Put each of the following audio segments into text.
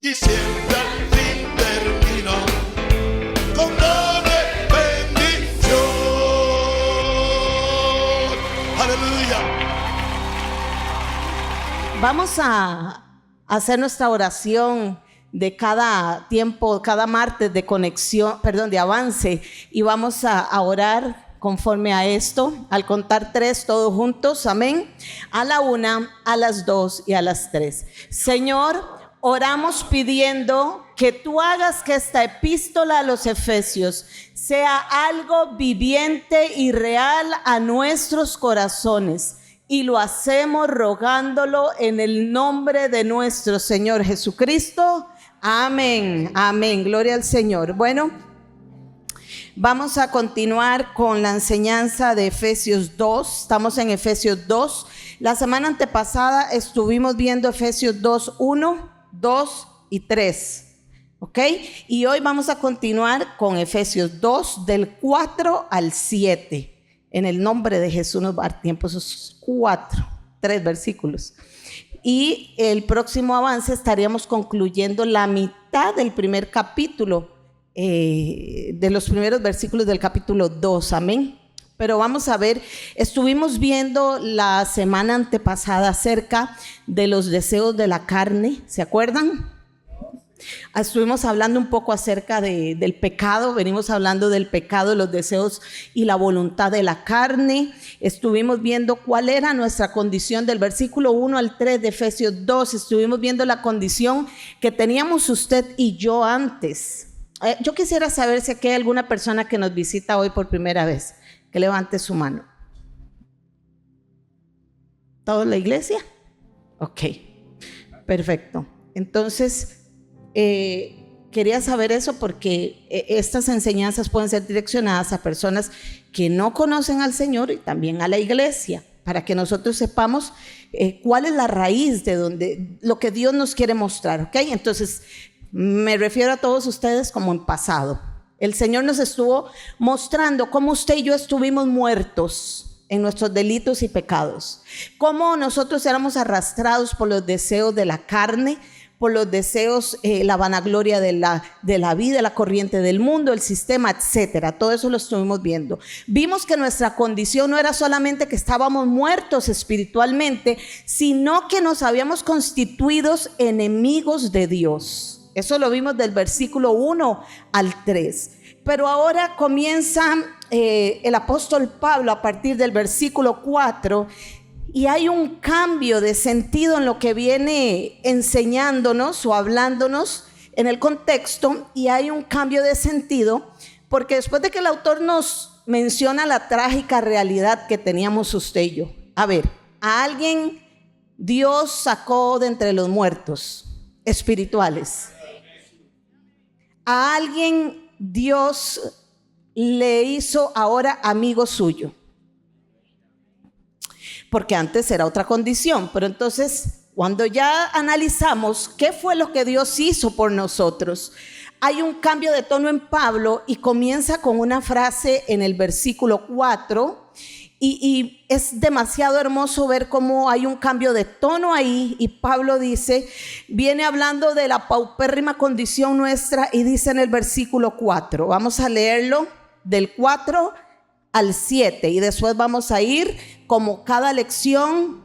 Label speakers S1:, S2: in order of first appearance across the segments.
S1: y siempre al fin termino con doble bendición. Aleluya.
S2: Vamos a hacer nuestra oración de cada tiempo, cada martes de conexión, de avance, y vamos a orar conforme a esto, al contar 3 todos juntos, amén, a la 1, a las 2 y a las 3. Señor, oramos pidiendo que tú hagas que esta epístola a los Efesios sea algo viviente y real a nuestros corazones, y lo hacemos rogándolo en el nombre de nuestro Señor Jesucristo. Amén, amén, gloria al Señor. Bueno, vamos a continuar con la enseñanza de Efesios 2. Estamos en Efesios 2. La semana antepasada estuvimos viendo Efesios 2, 1, 2 y 3. ¿Ok? Y hoy vamos a continuar con Efesios 2, del 4 al 7. En el nombre de Jesús nos va a dar tiempo esos 3 versículos. Y el próximo avance estaríamos concluyendo la mitad del primer capítulo, de los primeros versículos del capítulo 2, amén. Pero vamos a ver, estuvimos viendo la semana antepasada acerca de los deseos de la carne, ¿se acuerdan? Estuvimos hablando un poco acerca del pecado, venimos hablando del pecado, los deseos y la voluntad de la carne. Estuvimos viendo cuál era nuestra condición del versículo 1 al 3 de Efesios 2. Estuvimos viendo la condición que teníamos usted y yo antes. Yo quisiera saber si aquí hay alguna persona que nos visita hoy por primera vez, que levante su mano. ¿Toda la iglesia? Ok, perfecto. Entonces, quería saber eso porque estas enseñanzas pueden ser direccionadas a personas que no conocen al Señor y también a la iglesia, para que nosotros sepamos cuál es la raíz de lo que Dios nos quiere mostrar, ¿ok? Entonces, me refiero a todos ustedes como en pasado. El Señor nos estuvo mostrando cómo usted y yo estuvimos muertos en nuestros delitos y pecados, cómo nosotros éramos arrastrados por los deseos de la carne, por los deseos, la vanagloria de la vida, la corriente del mundo, el sistema, etcétera. Todo eso lo estuvimos viendo. Vimos que nuestra condición no era solamente que estábamos muertos espiritualmente, sino que nos habíamos constituido enemigos de Dios. Eso lo vimos del versículo 1 al 3. Pero ahora comienza el apóstol Pablo a partir del versículo 4, y hay un cambio de sentido en lo que viene enseñándonos o hablándonos en el contexto, y hay un cambio de sentido porque después de que el autor nos menciona la trágica realidad que teníamos usted y yo. A ver, a alguien Dios sacó de entre los muertos espirituales. A alguien Dios le hizo ahora amigo suyo, porque antes era otra condición. Pero entonces, cuando ya analizamos qué fue lo que Dios hizo por nosotros, hay un cambio de tono en Pablo y comienza con una frase en el versículo 4 y es demasiado hermoso ver cómo hay un cambio de tono ahí. Y Pablo dice, viene hablando de la paupérrima condición nuestra, y dice en el versículo 4, vamos a leerlo del 4 al 7 y después vamos a ir como cada lección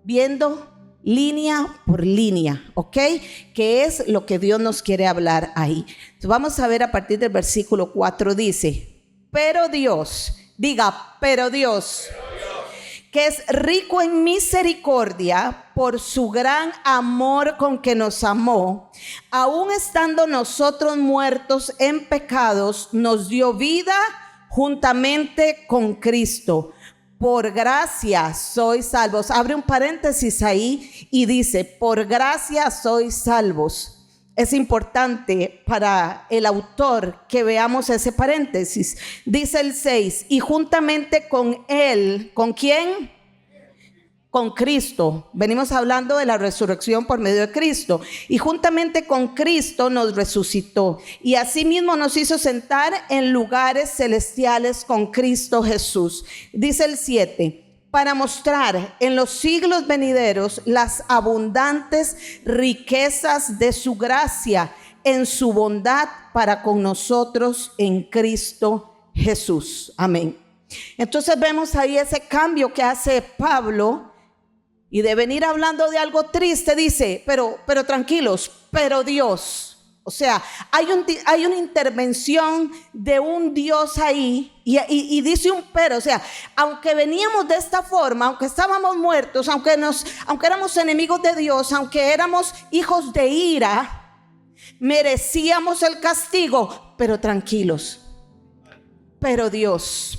S2: viendo línea por línea, ¿ok? ¿Qué es lo que Dios nos quiere hablar ahí? Entonces vamos a ver a partir del versículo 4, dice, pero Dios, diga, pero Dios, que es rico en misericordia por su gran amor con que nos amó, aun estando nosotros muertos en pecados, nos dio vida juntamente con Cristo. Por gracia sois salvos. Abre un paréntesis ahí y dice, por gracia sois salvos. Es importante para el autor que veamos ese paréntesis. Dice el 6, y juntamente con él, ¿con quién? Con Cristo. Venimos hablando de la resurrección por medio de Cristo. Y juntamente con Cristo nos resucitó. Y asimismo nos hizo sentar en lugares celestiales con Cristo Jesús. Dice el 7, para mostrar en los siglos venideros las abundantes riquezas de su gracia en su bondad para con nosotros en Cristo Jesús. Amén. Entonces vemos ahí ese cambio que hace Pablo, y de venir hablando de algo triste dice, pero tranquilos, pero Dios. O sea, hay una intervención de un Dios ahí, y dice un pero. O sea, aunque veníamos de esta forma, aunque estábamos muertos, aunque éramos enemigos de Dios, aunque éramos hijos de ira, merecíamos el castigo, pero tranquilos, pero Dios.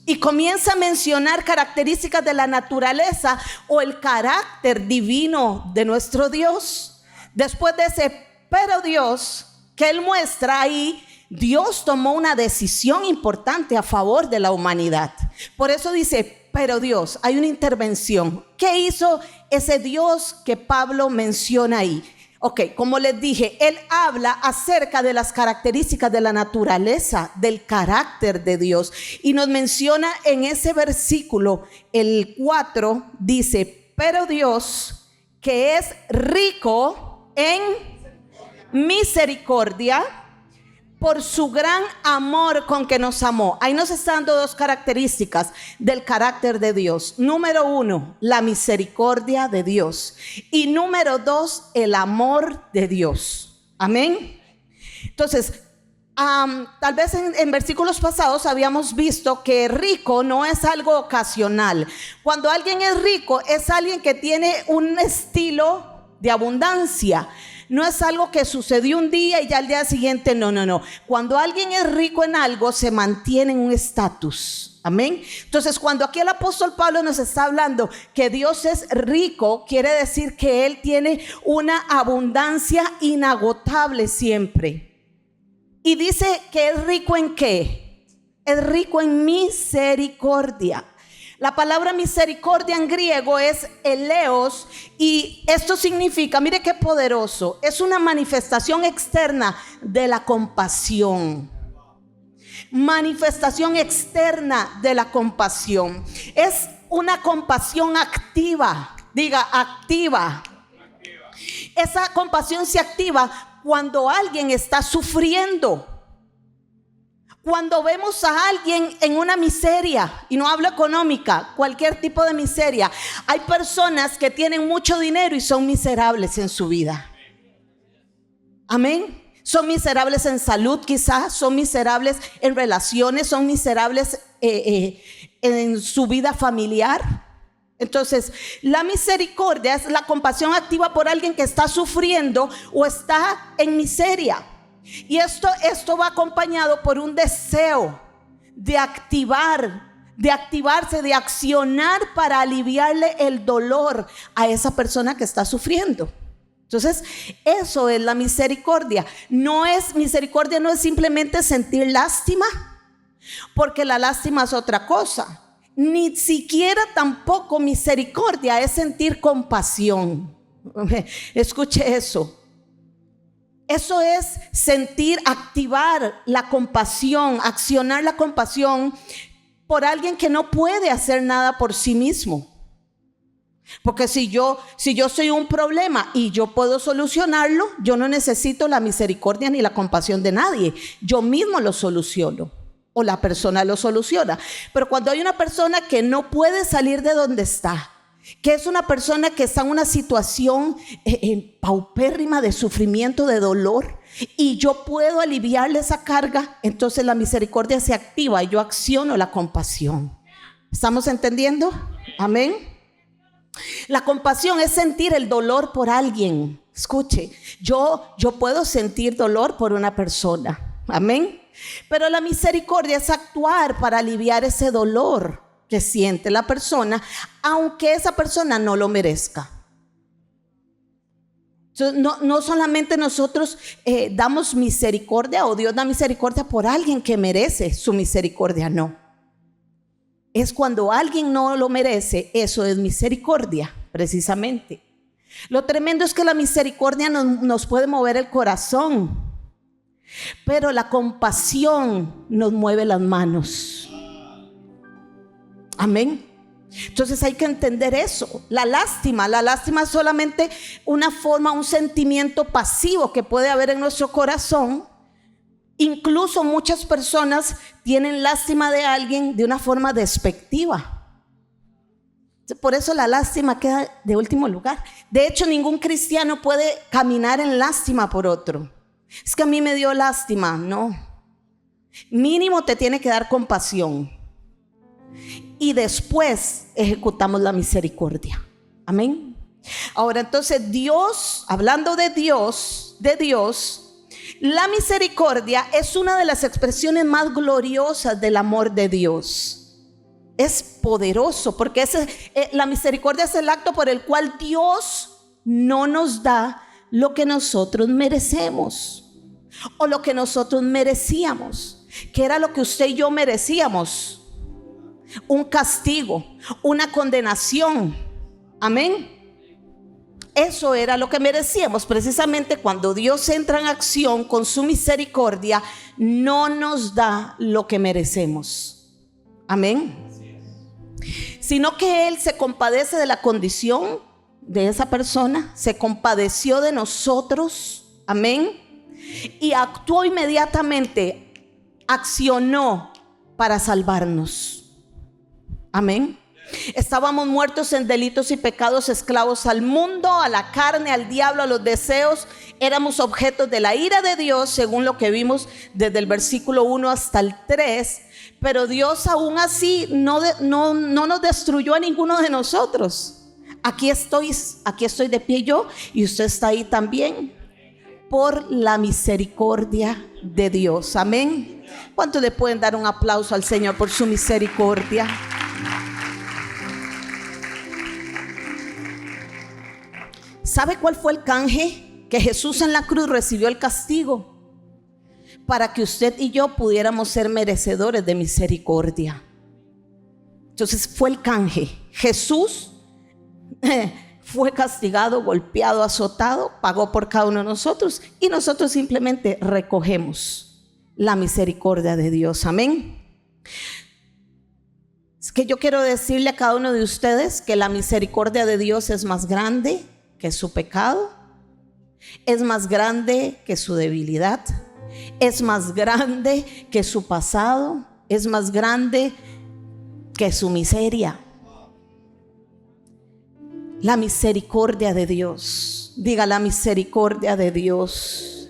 S2: Y comienza a mencionar características de la naturaleza o el carácter divino de nuestro Dios. Después de ese pero Dios que él muestra ahí, Dios tomó una decisión importante a favor de la humanidad. Por eso dice, pero Dios, hay una intervención. ¿Qué hizo ese Dios que Pablo menciona ahí? Ok, como les dije, él habla acerca de las características de la naturaleza, del carácter de Dios. Y nos menciona en ese versículo, el 4, dice, pero Dios, que es rico en misericordia, por su gran amor con que nos amó. Ahí nos está dando dos características del carácter de Dios. Número 1, la misericordia de Dios. Y número 2, el amor de Dios. Amén. Entonces, tal vez en versículos pasados habíamos visto que rico no es algo ocasional. Cuando alguien es rico, es alguien que tiene un estilo de abundancia. No es algo que sucedió un día y ya al día siguiente, no. Cuando alguien es rico en algo, se mantiene en un estatus. Amén. Entonces, cuando aquí el apóstol Pablo nos está hablando que Dios es rico, quiere decir que Él tiene una abundancia inagotable siempre. Y dice que es rico ¿en qué? Es rico en misericordia. La palabra misericordia en griego es eleos, y esto significa, mire qué poderoso, es una manifestación externa de la compasión. Manifestación externa de la compasión. Es una compasión activa. Diga, activa. Esa compasión se activa cuando alguien está sufriendo. Cuando vemos a alguien en una miseria, y no hablo económica, cualquier tipo de miseria. Hay personas que tienen mucho dinero y son miserables en su vida. Amén. Son miserables en salud, quizás, son miserables en relaciones, son miserables en su vida familiar. Entonces, la misericordia es la compasión activa por alguien que está sufriendo o está en miseria. Y esto va acompañado por un deseo de activarse, de accionar para aliviarle el dolor a esa persona que está sufriendo. Entonces, eso es la misericordia. Misericordia no es simplemente sentir lástima, porque la lástima es otra cosa. Ni siquiera tampoco misericordia es sentir compasión. Escuche eso. Eso es sentir, activar la compasión, accionar la compasión por alguien que no puede hacer nada por sí mismo. Porque si yo soy un problema y yo puedo solucionarlo, yo no necesito la misericordia ni la compasión de nadie. Yo mismo lo soluciono, o la persona lo soluciona. Pero cuando hay una persona que no puede salir de donde está, que es una persona que está en una situación paupérrima de sufrimiento, de dolor, y yo puedo aliviarle esa carga, entonces la misericordia se activa y yo acciono la compasión. ¿Estamos entendiendo? Amén. La compasión es sentir el dolor por alguien. Escuche, yo puedo sentir dolor por una persona. Amén. Pero la misericordia es actuar para aliviar ese dolor que siente la persona, aunque esa persona no lo merezca. Entonces, no solamente nosotros damos misericordia, o Dios da misericordia por alguien que merece su misericordia, no. Es cuando alguien no lo merece, eso es misericordia, precisamente. Lo tremendo es que la misericordia nos puede mover el corazón, pero la compasión nos mueve las manos. Amén. Entonces hay que entender eso. La lástima es solamente una forma, un sentimiento pasivo que puede haber en nuestro corazón. Incluso muchas personas tienen lástima de alguien de una forma despectiva. Por eso la lástima queda de último lugar. De hecho, ningún cristiano puede caminar en lástima por otro. Es que a mí me dio lástima. No. Mínimo te tiene que dar compasión. Y después ejecutamos la misericordia. Amén. Ahora entonces Dios, hablando de Dios, la misericordia es una de las expresiones más gloriosas del amor de Dios. Es poderoso porque la misericordia es el acto por el cual Dios no nos da lo que nosotros merecemos o lo que nosotros merecíamos, que era lo que usted y yo merecíamos. Un castigo, una condenación. Amén. Eso era lo que merecíamos. Precisamente cuando Dios entra en acción con su misericordia, no nos da lo que merecemos. Amén. Sino que Él se compadece de la condición de esa persona, se compadeció de nosotros. Amén. Y actuó inmediatamente, accionó para salvarnos. Amén. Estábamos muertos en delitos y pecados, esclavos al mundo, a la carne, al diablo, a los deseos. Éramos objetos de la ira de Dios, según lo que vimos desde el versículo 1 hasta el 3. Pero Dios aún así no nos destruyó a ninguno de nosotros. Aquí estoy de pie yo y usted está ahí también, por la misericordia de Dios. Amén. ¿Cuántos le pueden dar un aplauso al Señor por su misericordia? ¿Sabe cuál fue el canje? Que Jesús en la cruz recibió el castigo para que usted y yo pudiéramos ser merecedores de misericordia. Entonces fue el canje. Jesús fue castigado, golpeado, azotado, pagó por cada uno de nosotros y nosotros simplemente recogemos la misericordia de Dios. Amén. Es que yo quiero decirle a cada uno de ustedes que la misericordia de Dios es más grande que su pecado, es más grande que su debilidad, es más grande que su pasado, es más grande que su miseria. La misericordia de Dios. Diga, la misericordia de Dios.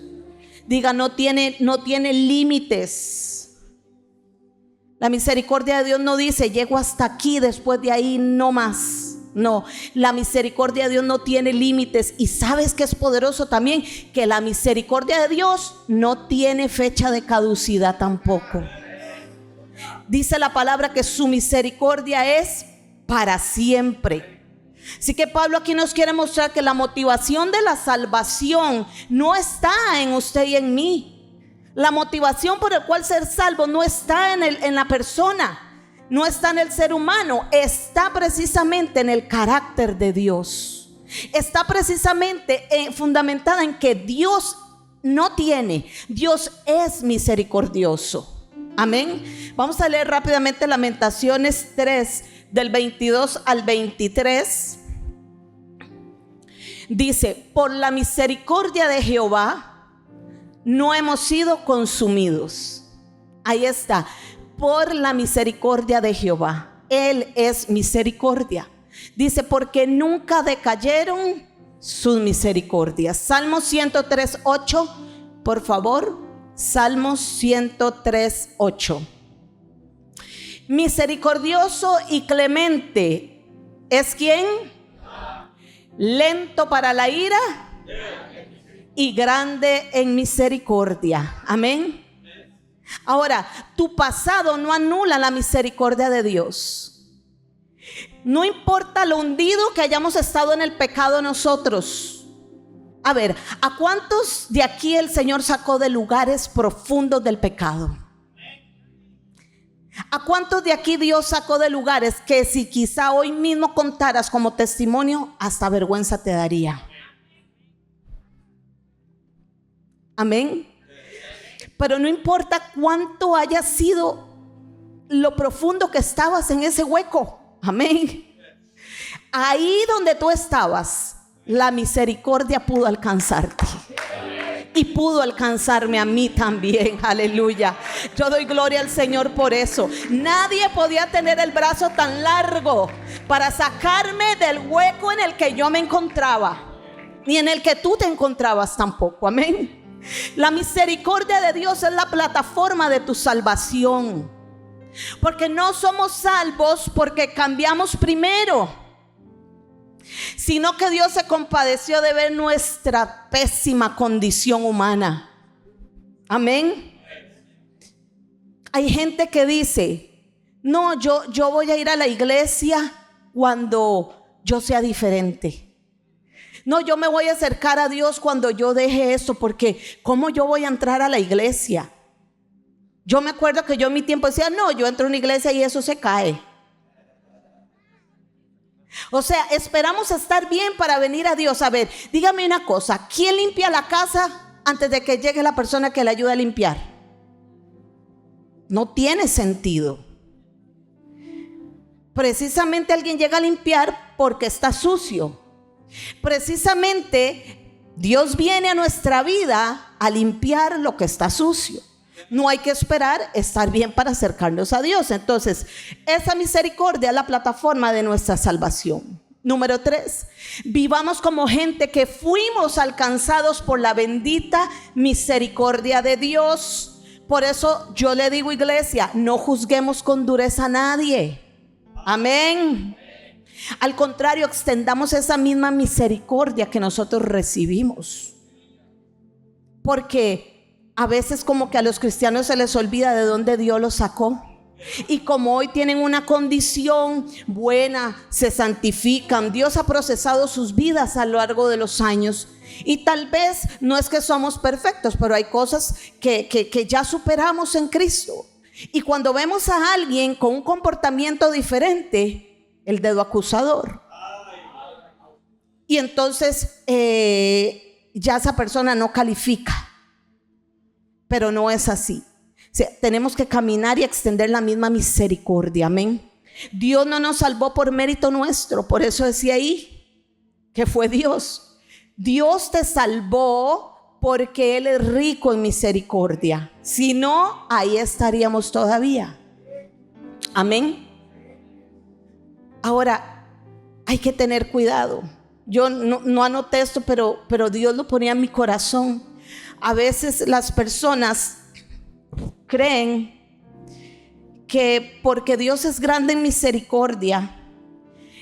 S2: Diga, no tiene límites. La misericordia de Dios no dice llego hasta aquí, después de ahí no más. No, la misericordia de Dios no tiene límites. Y sabes que es poderoso también, que la misericordia de Dios no tiene fecha de caducidad tampoco. Dice la palabra que su misericordia es para siempre. Así que Pablo aquí nos quiere mostrar que la motivación de la salvación no está en usted y en mí. La motivación por la cual ser salvo no está en la persona, no está en el ser humano, está precisamente en el carácter de Dios. Está precisamente fundamentada en que Dios es misericordioso. Amén. Vamos a leer rápidamente Lamentaciones 3, del 22 al 23. Dice: por la misericordia de Jehová no hemos sido consumidos. Ahí está. Por la misericordia de Jehová. Él es misericordia. Dice: porque nunca decayeron sus misericordias. Salmo 103, 8. Por favor. Salmo 103, 8. Misericordioso y clemente es ¿quién? Lento para la ira y grande en misericordia. Amén. Ahora, tu pasado no anula la misericordia de Dios. No importa lo hundido que hayamos estado en el pecado nosotros. A ver, ¿a cuántos de aquí el Señor sacó de lugares profundos del pecado? ¿A cuántos de aquí Dios sacó de lugares que si quizá hoy mismo contaras como testimonio, hasta vergüenza te daría? Amén. Pero no importa cuánto haya sido lo profundo que estabas en ese hueco. Amén. Ahí donde tú estabas, la misericordia pudo alcanzarte. Y pudo alcanzarme a mí también, aleluya. Yo doy gloria al Señor por eso. Nadie podía tener el brazo tan largo para sacarme del hueco en el que yo me encontraba, ni en el que tú te encontrabas tampoco, amén. La misericordia de Dios es la plataforma de tu salvación, porque no somos salvos porque cambiamos primero, sino que Dios se compadeció de ver nuestra pésima condición humana. Amén. Hay gente que dice: no, yo voy a ir a la iglesia cuando yo sea diferente. No, yo me voy a acercar a Dios cuando yo deje esto, porque ¿cómo yo voy a entrar a la iglesia? Yo me acuerdo que yo en mi tiempo decía: no, yo entro a una iglesia y eso se cae. O sea, esperamos estar bien para venir a Dios. A ver, dígame una cosa: ¿quién limpia la casa antes de que llegue la persona que le ayuda a limpiar? No tiene sentido. Precisamente alguien llega a limpiar porque está sucio. Precisamente Dios viene a nuestra vida a limpiar lo que está sucio. No hay que esperar estar bien para acercarnos a Dios. Entonces, esa misericordia es la plataforma de nuestra salvación. Número 3, vivamos como gente que fuimos alcanzados por la bendita misericordia de Dios. Por eso yo le digo, iglesia, no juzguemos con dureza a nadie. Amén. Al contrario, extendamos esa misma misericordia que nosotros recibimos. Porque a veces como que a los cristianos se les olvida de dónde Dios los sacó. Y como hoy tienen una condición buena, se santifican. Dios ha procesado sus vidas a lo largo de los años. Y tal vez no es que somos perfectos, pero hay cosas que ya superamos en Cristo. Y cuando vemos a alguien con un comportamiento diferente, el dedo acusador. Y entonces ya esa persona no califica. Pero no es así. O sea, tenemos que caminar y extender la misma misericordia. Amén. Dios no nos salvó por mérito nuestro. Por eso decía ahí que fue Dios. Dios te salvó porque Él es rico en misericordia. Si no, ahí estaríamos todavía. Amén. Ahora, hay que tener cuidado. Yo no anoté esto, pero Dios lo ponía en mi corazón. A veces las personas creen que porque Dios es grande en misericordia,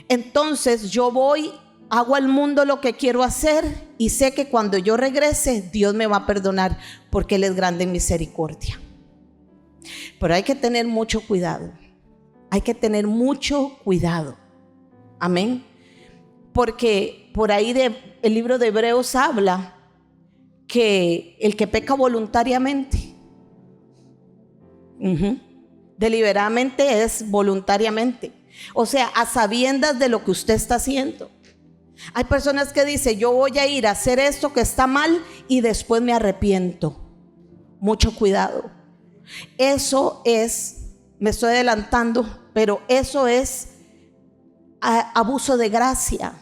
S2: entonces yo voy, hago al mundo lo que quiero hacer y sé que cuando yo regrese Dios me va a perdonar porque Él es grande en misericordia. Pero hay que tener mucho cuidado. Hay que tener mucho cuidado. Amén. Porque por ahí el libro de Hebreos habla que el que peca voluntariamente, deliberadamente, es voluntariamente. O sea, a sabiendas de lo que usted está haciendo. Hay personas que dicen: yo voy a ir a hacer esto que está mal y después me arrepiento. Mucho cuidado. Eso es, me estoy adelantando, pero eso es abuso de gracia,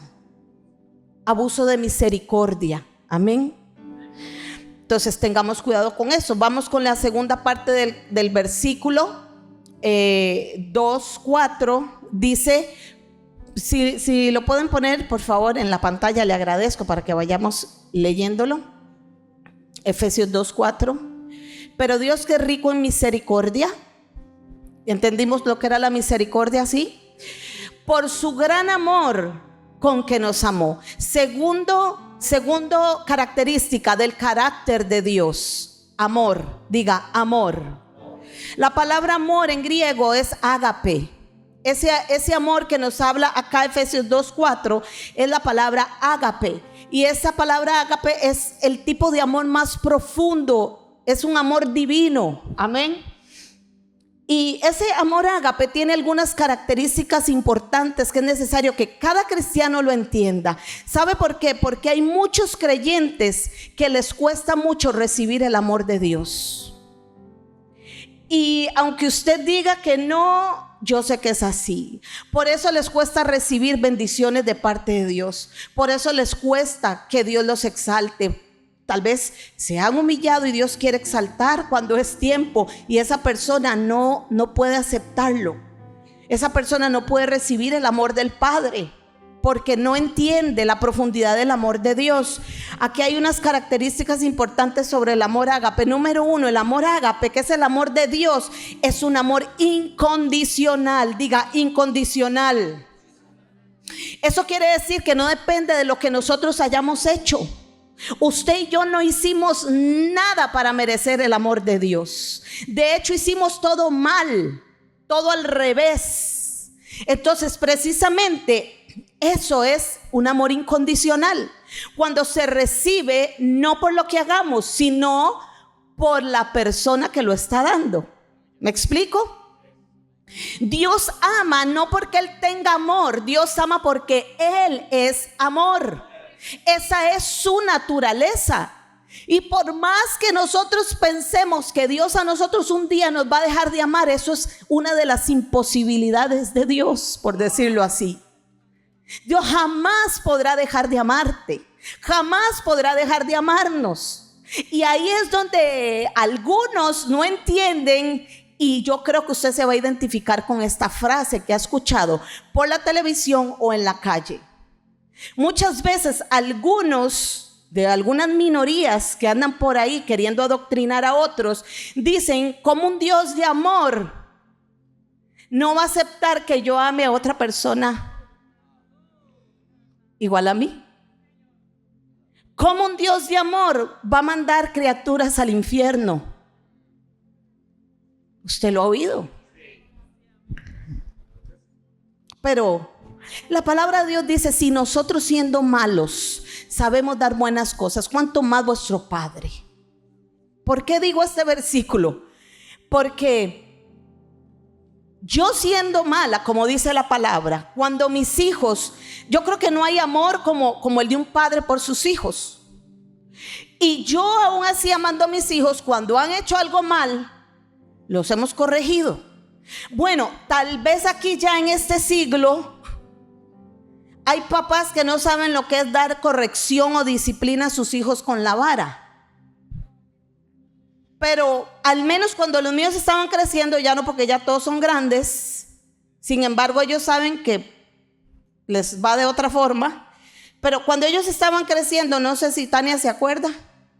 S2: abuso de misericordia. Amén. Entonces tengamos cuidado con eso. Vamos con la segunda parte del versículo 2:4. Dice, si lo pueden poner por favor en la pantalla, le agradezco para que vayamos leyéndolo. Efesios 2:4. Pero Dios, que es rico en misericordia, ¿entendimos lo que era la misericordia? ¿Sí? Por su gran amor con que nos amó. Segundo característica del carácter de Dios: amor. Diga, amor. La palabra amor en griego es ágape. Ese amor que nos habla acá Efesios 2:4 es la palabra ágape. Y esa palabra ágape es el tipo de amor más profundo. Es un amor divino. Amén. Y ese amor ágape tiene algunas características importantes que es necesario que cada cristiano lo entienda. ¿Sabe por qué? Porque hay muchos creyentes que les cuesta mucho recibir el amor de Dios. Y aunque usted diga que no, yo sé que es así. Por eso les cuesta recibir bendiciones de parte de Dios. Por eso les cuesta que Dios los exalte. Tal vez se han humillado y Dios quiere exaltar cuando es tiempo, y esa persona no puede aceptarlo. Esa persona no puede recibir el amor del Padre porque no entiende la profundidad del amor de Dios. Aquí hay unas características importantes sobre el amor ágape. Número 1, el amor ágape, que es el amor de Dios, es un amor incondicional. Diga, incondicional. Eso quiere decir que no depende de lo que nosotros hayamos hecho. Usted y yo no hicimos nada para merecer el amor de Dios. De hecho, hicimos todo mal, todo al revés. Entonces, precisamente eso es un amor incondicional. Cuando se recibe no por lo que hagamos, sino por la persona que lo está dando. ¿Me explico? Dios ama no porque Él tenga amor. Dios ama porque Él es amor. Esa es su naturaleza. Y por más que nosotros pensemos que Dios a nosotros un día nos va a dejar de amar, eso es una de las imposibilidades de Dios, por decirlo así. Dios jamás podrá dejar de amarte, jamás podrá dejar de amarnos. Y ahí es donde algunos no entienden, y yo creo que usted se va a identificar con esta frase que ha escuchado por la televisión o en la calle. Muchas veces algunos de algunas minorías que andan por ahí queriendo adoctrinar a otros dicen: como un Dios de amor no va a aceptar que yo ame a otra persona igual a mí. ¿Cómo un Dios de amor va a mandar criaturas al infierno? Usted lo ha oído. Pero la palabra de Dios dice: si nosotros siendo malos sabemos dar buenas cosas, ¿cuánto más vuestro Padre? ¿Por qué digo este versículo? Porque yo siendo mala, como dice la palabra, cuando mis hijos, yo creo que no hay amor como el de un padre por sus hijos. Y yo aún así amando a mis hijos, cuando han hecho algo mal, los hemos corregido. Bueno, tal vez aquí ya en este siglo hay papás que no saben lo que es dar corrección o disciplina a sus hijos con la vara. Pero al menos cuando los míos estaban creciendo, ya no, porque ya todos son grandes. Sin embargo, ellos saben que les va de otra forma. Pero cuando ellos estaban creciendo, no sé si Tania se acuerda,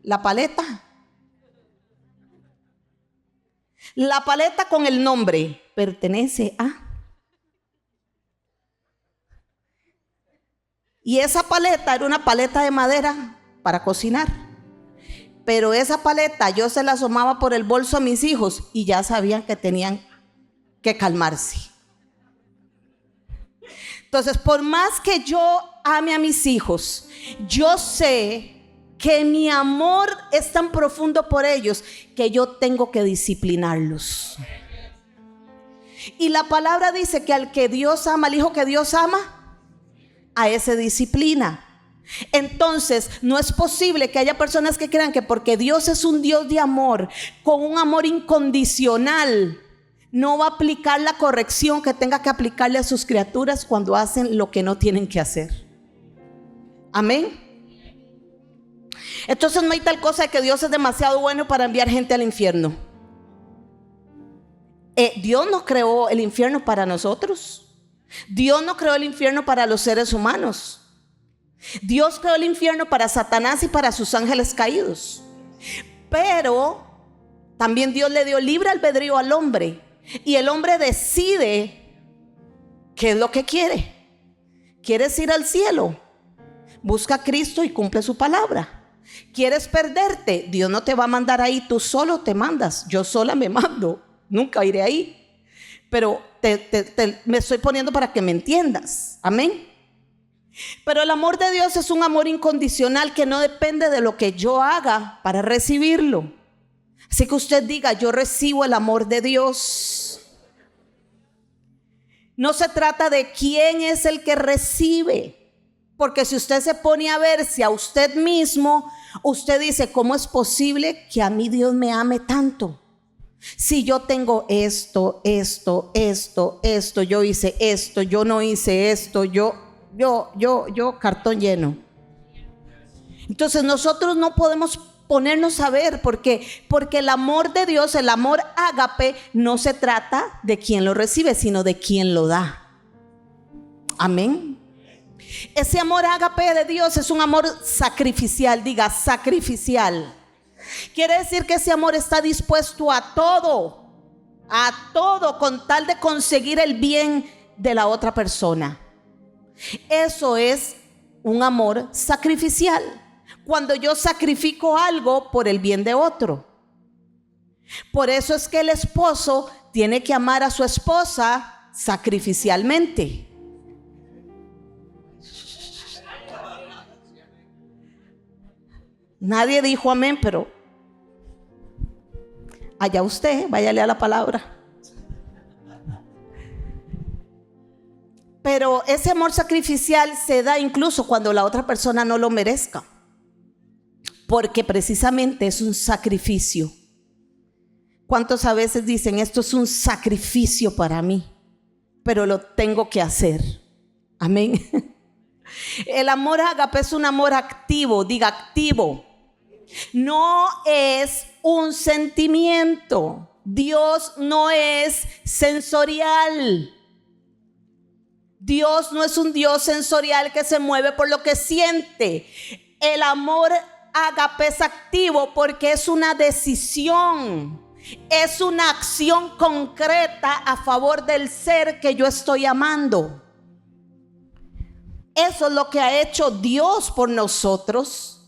S2: la paleta. La paleta con el nombre pertenece a. Y esa paleta era una paleta de madera para cocinar. Pero esa paleta yo se la asomaba por el bolso a mis hijos y ya sabían que tenían que calmarse. Entonces, por más que yo ame a mis hijos, yo sé que mi amor es tan profundo por ellos que yo tengo que disciplinarlos. Y la palabra dice que al que Dios ama, al hijo que Dios ama, a ese disciplina. Entonces, no es posible que haya personas que crean que porque Dios es un Dios de amor, con un amor incondicional, no va a aplicar la corrección que tenga que aplicarle a sus criaturas cuando hacen lo que no tienen que hacer. Amén. Entonces no hay tal cosa de que Dios es demasiado bueno para enviar gente al infierno. Dios no creó el infierno para nosotros. Dios no creó el infierno para los seres humanos. Dios creó el infierno para Satanás y para sus ángeles caídos. Pero también Dios le dio libre albedrío al hombre. Y el hombre decide qué es lo que quiere. ¿Quieres ir al cielo? Busca a Cristo y cumple su palabra. ¿Quieres perderte? Dios no te va a mandar ahí, tú solo te mandas. Yo sola me mando, nunca iré ahí. Pero me estoy poniendo para que me entiendas. Amén. Pero el amor de Dios es un amor incondicional que no depende de lo que yo haga para recibirlo. Así que usted diga: yo recibo el amor de Dios. No se trata de quién es el que recibe, porque si usted se pone a verse a usted mismo, usted dice: ¿cómo es posible que a mí Dios me ame tanto? Si yo tengo esto, yo hice esto, yo no hice esto, yo, cartón lleno. Entonces nosotros no podemos ponernos a ver porque el amor de Dios, el amor ágape, no se trata de quien lo recibe, sino de quien lo da. Amén. Ese amor ágape de Dios es un amor sacrificial, diga sacrificial. Quiere decir que ese amor está dispuesto a todo con tal de conseguir el bien de la otra persona. Eso es un amor sacrificial. Cuando yo sacrifico algo por el bien de otro. Por eso es que el esposo tiene que amar a su esposa sacrificialmente. Nadie dijo amén, pero allá usted, váyale a la palabra. Pero ese amor sacrificial se da incluso cuando la otra persona no lo merezca. Porque precisamente es un sacrificio. ¿Cuántos a veces dicen esto es un sacrificio para mí? Pero lo tengo que hacer. Amén. El amor ágape es un amor activo, diga activo. No es un sentimiento. Dios no es sensorial. Dios no es un Dios sensorial que se mueve por lo que siente. El amor ágape es activo porque es una decisión. Es una acción concreta a favor del ser que yo estoy amando. Eso es lo que ha hecho Dios por nosotros.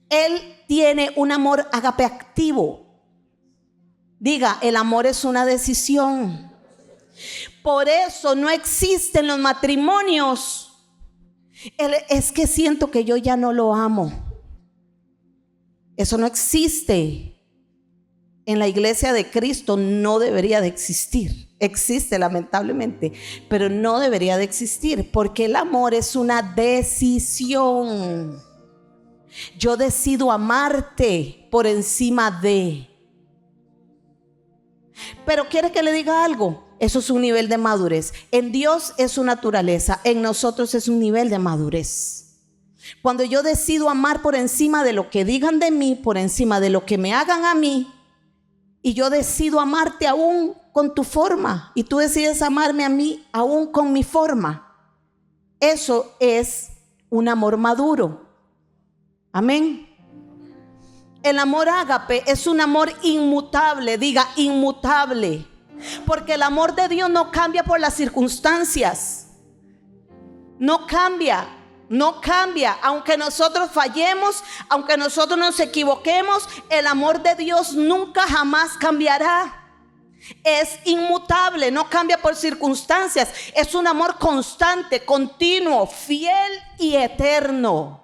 S2: Él tiene un amor ágape activo. Diga, el amor es una decisión. Por eso no existen los matrimonios. Es que siento que yo ya no lo amo. Eso no existe. En la iglesia de Cristo no debería de existir. Existe lamentablemente, pero no debería de existir porque el amor es una decisión. Yo decido amarte por encima de. Pero quiere que le diga algo. Eso es un nivel de madurez. En Dios es su naturaleza, en nosotros es un nivel de madurez. Cuando yo decido amar por encima de lo que digan de mí, por encima de lo que me hagan a mí, y yo decido amarte aún con tu forma, y tú decides amarme a mí aún con mi forma, eso es un amor maduro. Amén. El amor ágape es un amor inmutable, diga inmutable, porque el amor de Dios no cambia por las circunstancias. No cambia. No cambia, aunque nosotros fallemos, aunque nosotros nos equivoquemos, el amor de Dios nunca jamás cambiará. Es inmutable, no cambia por circunstancias. Es un amor constante, continuo, fiel y eterno.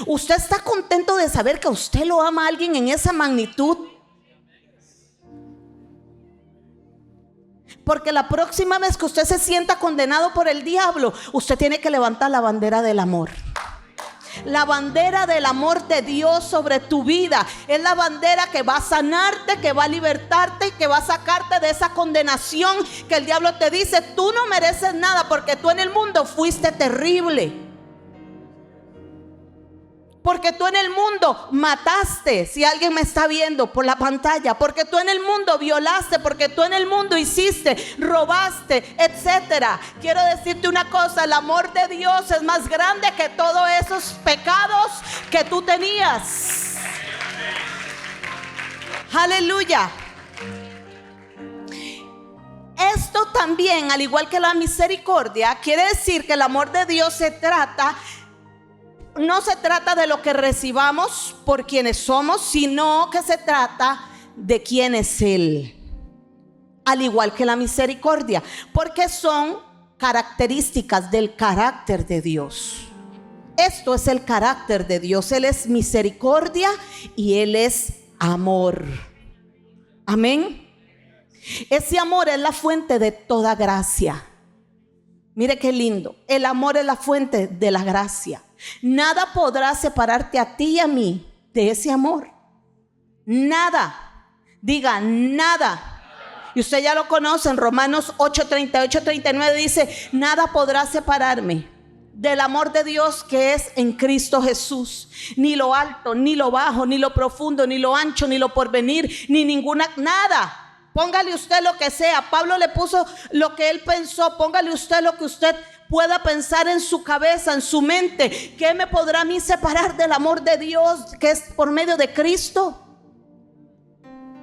S2: ¿Usted está contento de saber que usted lo ama a alguien en esa magnitud? Porque la próxima vez que usted se sienta condenado por el diablo, usted tiene que levantar la bandera del amor. La bandera del amor de Dios sobre tu vida es la bandera que va a sanarte, que va a libertarte y que va a sacarte de esa condenación que el diablo te dice: tú no mereces nada porque tú en el mundo fuiste terrible. Porque tú en el mundo mataste, si alguien me está viendo por la pantalla. Porque tú en el mundo violaste, porque tú en el mundo hiciste, robaste, etcétera. Quiero decirte una cosa: el amor de Dios es más grande que todos esos pecados que tú tenías. Aleluya. Esto también, al igual que la misericordia, quiere decir que el amor de Dios no se trata de lo que recibamos por quienes somos, sino que se trata de quién es Él. Al igual que la misericordia, porque son características del carácter de Dios. Esto es el carácter de Dios. Él es misericordia y Él es amor. Amén. Ese amor es la fuente de toda gracia. Mire qué lindo. El amor es la fuente de la gracia. Nada podrá separarte a ti y a mí de ese amor. Nada. Diga nada. Y usted ya lo conoce, en Romanos 8:38-39 dice: nada podrá separarme del amor de Dios que es en Cristo Jesús. Ni lo alto, ni lo bajo, ni lo profundo, ni lo ancho, ni lo porvenir, ni ninguna, nada. Póngale usted lo que sea. Pablo le puso lo que él pensó. Póngale usted lo que usted pueda pensar en su cabeza, en su mente. ¿Qué me podrá a mí separar del amor de Dios que es por medio de Cristo?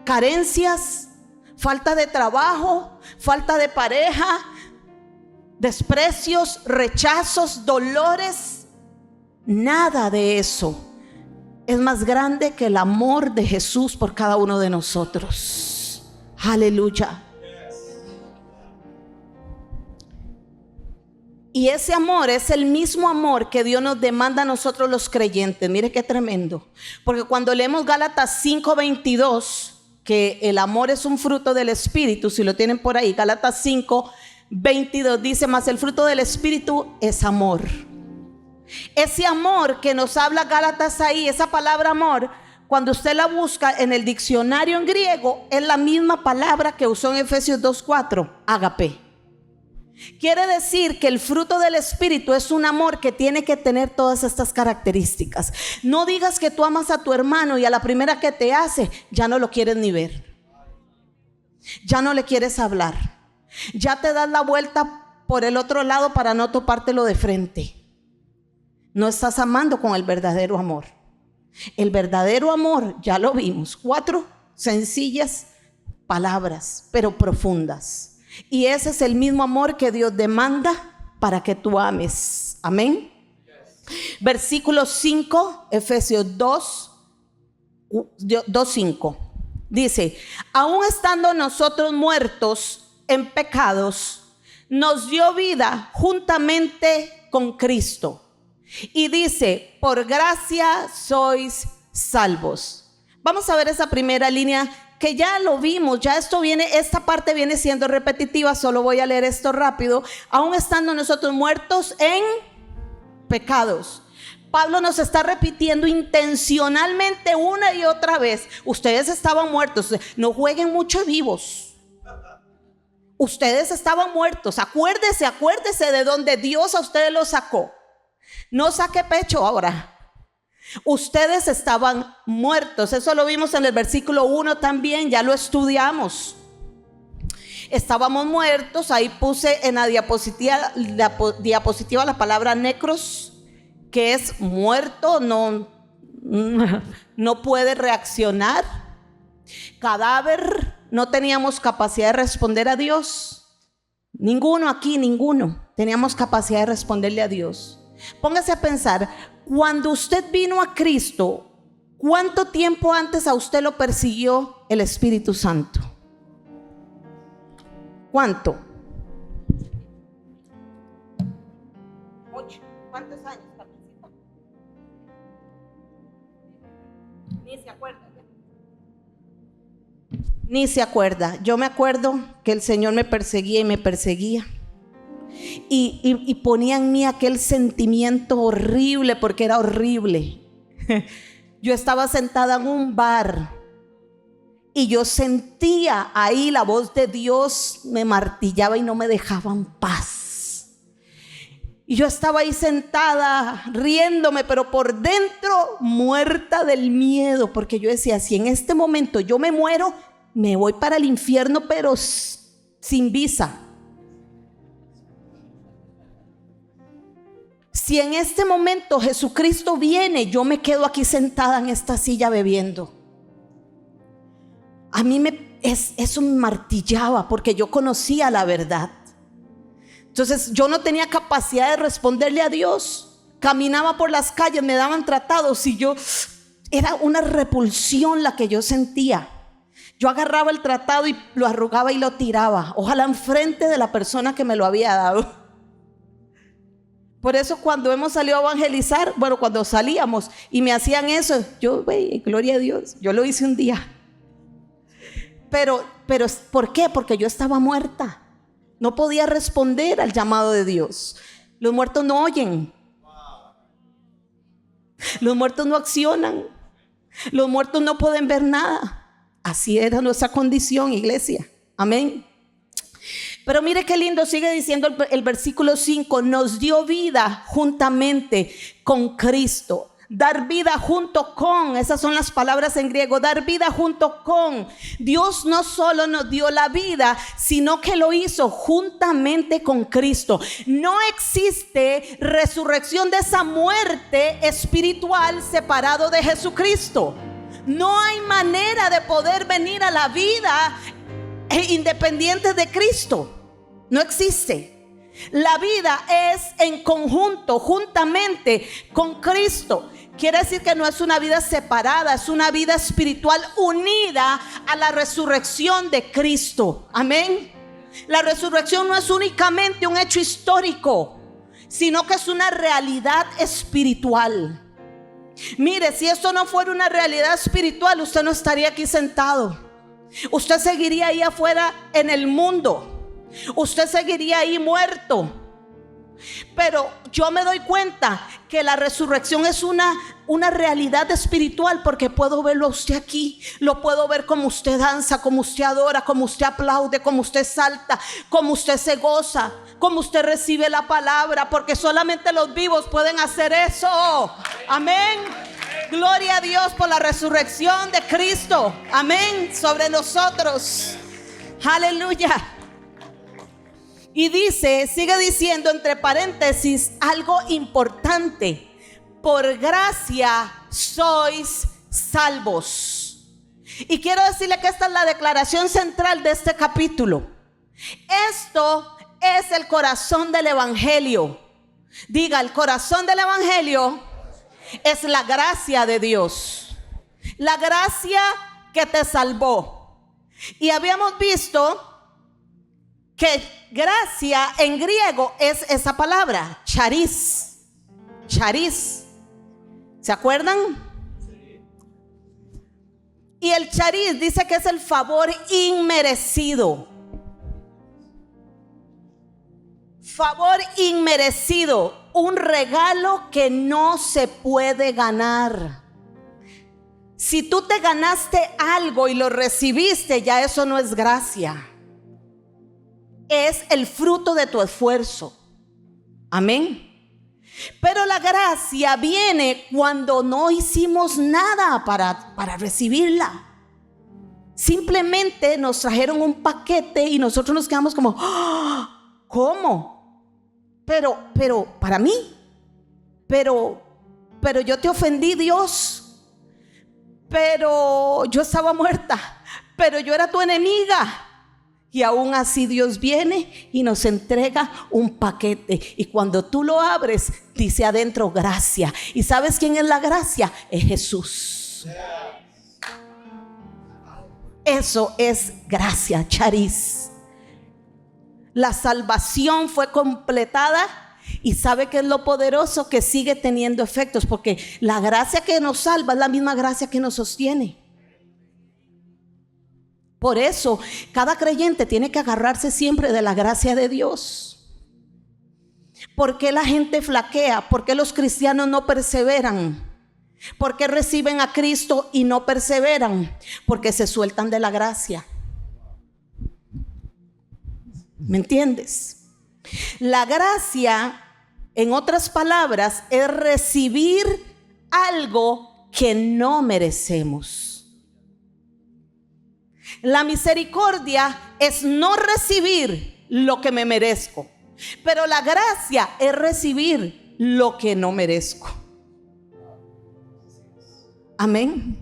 S2: Carencias, falta de trabajo, falta de pareja, desprecios, rechazos, dolores. Nada de eso es más grande que el amor de Jesús por cada uno de nosotros. Aleluya. Y ese amor es el mismo amor que Dios nos demanda a nosotros los creyentes. Mire qué tremendo. Porque cuando leemos Gálatas 5:22, que el amor es un fruto del Espíritu, si lo tienen por ahí, Gálatas 5:22 dice: mas el fruto del Espíritu es amor. Ese amor que nos habla Gálatas ahí, esa palabra amor, cuando usted la busca en el diccionario en griego, es la misma palabra que usó en Efesios 2:4, ágape. Quiere decir que el fruto del Espíritu es un amor que tiene que tener todas estas características. No digas que tú amas a tu hermano y a la primera que te hace, ya no lo quieres ni ver. Ya no le quieres hablar. Ya te das la vuelta por el otro lado para no topártelo de frente. No estás amando con el verdadero amor. El verdadero amor, ya lo vimos, 4 sencillas palabras, pero profundas. Y ese es el mismo amor que Dios demanda para que tú ames. Amén. Versículo 5, Efesios 2:5. Dice: aún estando nosotros muertos en pecados, nos dio vida juntamente con Cristo. Y dice: por gracia sois salvos. Vamos a ver esa primera línea que ya lo vimos. Ya esta parte viene siendo repetitiva. Solo voy a leer esto rápido. Aún estando nosotros muertos en pecados. Pablo nos está repitiendo intencionalmente una y otra vez: ustedes estaban muertos. No jueguen mucho vivos. Ustedes estaban muertos. Acuérdese de donde Dios a ustedes los sacó. No saque pecho ahora. Ustedes estaban muertos. Eso lo vimos en el versículo 1 también. Ya lo estudiamos. Estábamos muertos. Ahí puse en la diapositiva la palabra necros, que es muerto, no puede reaccionar. Cadáver, no teníamos capacidad de responder a Dios. Ninguno teníamos capacidad de responderle a Dios. Póngase a pensar, cuando usted vino a Cristo, ¿cuánto tiempo antes a usted lo persiguió el Espíritu Santo? ¿Cuánto? 8. ¿Cuántos años? Ni se acuerda. Yo me acuerdo que el Señor me perseguía y me perseguía. Y ponía en mí aquel sentimiento horrible, porque era horrible. Yo estaba sentada en un bar y yo sentía ahí la voz de Dios, me martillaba y no me dejaba en paz. Y yo estaba ahí sentada riéndome, pero por dentro muerta del miedo, porque yo decía: si en este momento yo me muero, me voy para el infierno, pero sin visa. Si en este momento Jesucristo viene, yo me quedo aquí sentada en esta silla bebiendo. A mí eso me martillaba, porque yo conocía la verdad. Entonces yo no tenía capacidad de responderle a Dios. Caminaba por las calles, me daban tratados y era una repulsión la que yo sentía. Yo agarraba el tratado y lo arrugaba y lo tiraba, ojalá enfrente de la persona que me lo había dado. Por eso cuando hemos salido a evangelizar, cuando salíamos y me hacían eso, gloria a Dios, yo lo hice un día. Pero ¿por qué? Porque yo estaba muerta. No podía responder al llamado de Dios. Los muertos no oyen. Los muertos no accionan. Los muertos no pueden ver nada. Así era nuestra condición, iglesia. Amén. Pero mire qué lindo, sigue diciendo el versículo 5, nos dio vida juntamente con Cristo. Dar vida junto con, esas son las palabras en griego, dar vida junto con. Dios no solo nos dio la vida, sino que lo hizo juntamente con Cristo. No existe resurrección de esa muerte espiritual separado de Jesucristo. No hay manera de poder venir a la vida independiente de Cristo. No existe. La vida es en conjunto, juntamente con Cristo. Quiere decir que no es una vida separada, es una vida espiritual unida a la resurrección de Cristo. Amén. La resurrección no es únicamente un hecho histórico, sino que es una realidad espiritual. Mire, si esto no fuera una realidad espiritual, usted no estaría aquí sentado. Usted seguiría ahí afuera en el mundo. Usted seguiría ahí muerto. Pero yo me doy cuenta que la resurrección es una realidad espiritual, porque puedo verlo a usted aquí. Lo puedo ver como usted danza, como usted adora, como usted aplaude, como usted salta, como usted se goza, como usted recibe la palabra, porque solamente los vivos pueden hacer eso. Amén. Gloria a Dios por la resurrección de Cristo. Amén. Sobre nosotros. Aleluya. Y dice, sigue diciendo entre paréntesis algo importante: por gracia sois salvos. Y quiero decirle que esta es la declaración central de este capítulo. Esto es el corazón del evangelio. Diga, el corazón del evangelio es la gracia de Dios. La gracia que te salvó. Y habíamos visto que gracia en griego es esa palabra, charis. Charis. ¿Se acuerdan? Y el charis dice que es el favor inmerecido. Favor inmerecido, un regalo que no se puede ganar. Si tú te ganaste algo y lo recibiste, ya eso no es gracia. Es el fruto de tu esfuerzo. Amén. Pero la gracia viene cuando no hicimos nada para recibirla. Simplemente nos trajeron un paquete y nosotros nos quedamos como, ¡oh! ¿Cómo? Pero para mí. Pero yo te ofendí, Dios. Pero yo estaba muerta. Pero yo era tu enemiga. Y aún así Dios viene y nos entrega un paquete. Y cuando tú lo abres, dice adentro gracia. ¿Y sabes quién es la gracia? Es Jesús. Eso es gracia, charis. La salvación fue completada. Y sabe que es lo poderoso, que sigue teniendo efectos, porque la gracia que nos salva es la misma gracia que nos sostiene. Por eso, cada creyente tiene que agarrarse siempre de la gracia de Dios. ¿Por qué la gente flaquea? ¿Por qué los cristianos no perseveran? ¿Por qué reciben a Cristo y no perseveran? Porque se sueltan de la gracia. ¿Me entiendes? La gracia, en otras palabras, es recibir algo que no merecemos. La misericordia es no recibir lo que me merezco, pero la gracia es recibir lo que no merezco. Amén.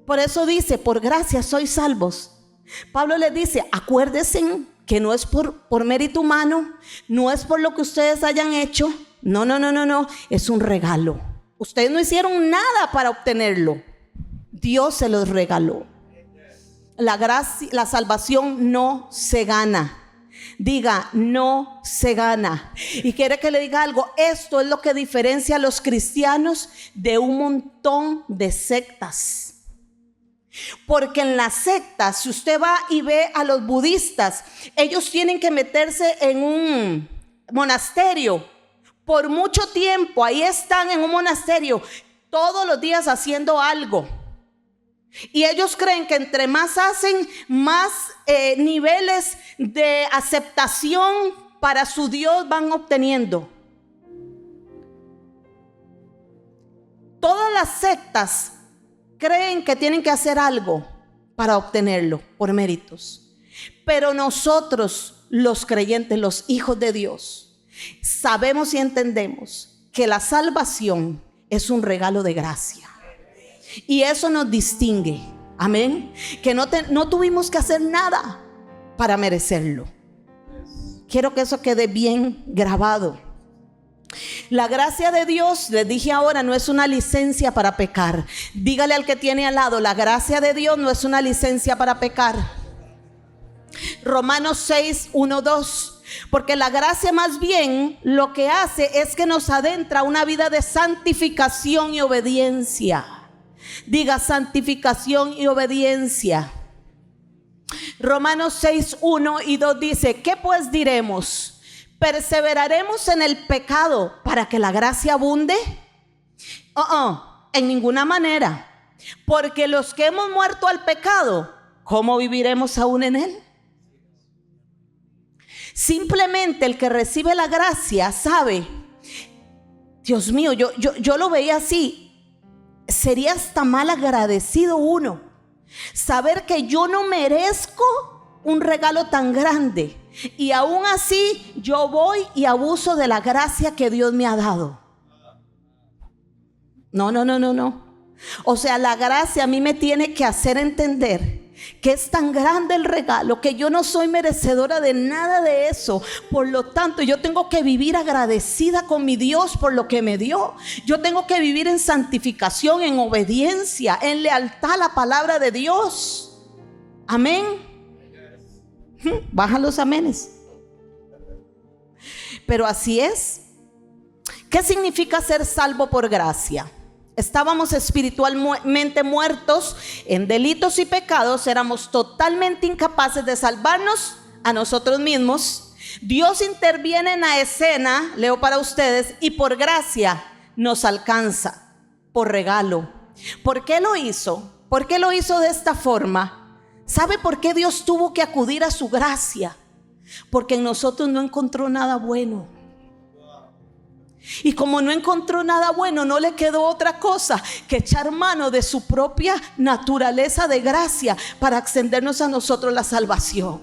S2: Por eso dice, por gracia sois salvos. Pablo les dice, acuérdense que no es por mérito humano, no es por lo que ustedes hayan hecho. No, es un regalo. Ustedes no hicieron nada para obtenerlo. Dios se los regaló. La gracia, la salvación no se gana. Diga, no se gana. Y quiere que le diga algo. Esto es lo que diferencia a los cristianos de un montón de sectas. Porque en las sectas, si usted va y ve a los budistas, ellos tienen que meterse en un monasterio por mucho tiempo. Ahí están en un monasterio todos los días haciendo algo. Y ellos creen que entre más hacen, más niveles de aceptación para su Dios van obteniendo. Todas las sectas creen que tienen que hacer algo para obtenerlo por méritos. Pero nosotros, los creyentes, los hijos de Dios, sabemos y entendemos que la salvación es un regalo de gracia. Y eso nos distingue. Amén. Que no tuvimos que hacer nada para merecerlo. Quiero que eso quede bien grabado. La gracia de Dios, les dije ahora, no es una licencia para pecar. Dígale al que tiene al lado, la gracia de Dios no es una licencia para pecar. Romanos 6, 1, 2. Porque la gracia más bien lo que hace es que nos adentra a una vida de santificación y obediencia. Diga santificación y obediencia. Romanos 6, 1 y 2 dice: ¿qué pues diremos? ¿Perseveraremos en el pecado para que la gracia abunde? En ninguna manera. Porque los que hemos muerto al pecado, ¿cómo viviremos aún en él? Simplemente el que recibe la gracia sabe, Dios mío, yo lo veía así. Sería hasta mal agradecido uno saber que yo no merezco un regalo tan grande, y aún así yo voy y abuso de la gracia que Dios me ha dado. No. O sea, la gracia a mí me tiene que hacer entender que es tan grande el regalo que yo no soy merecedora de nada de eso. Por lo tanto, yo tengo que vivir agradecida con mi Dios por lo que me dio. Yo tengo que vivir en santificación, en obediencia, en lealtad a la palabra de Dios. Amén. Bajan los amenes. Pero así es. ¿Qué significa ser salvo por gracia? Estábamos espiritualmente muertos en delitos y pecados. Éramos totalmente incapaces de salvarnos a nosotros mismos. Dios interviene en la escena, leo para ustedes, y por gracia nos alcanza, por regalo. ¿Por qué lo hizo? ¿Por qué lo hizo de esta forma? ¿Sabe por qué Dios tuvo que acudir a su gracia? Porque en nosotros no encontró nada bueno. Y como no encontró nada bueno, no le quedó otra cosa que echar mano de su propia naturaleza de gracia para extendernos a nosotros la salvación.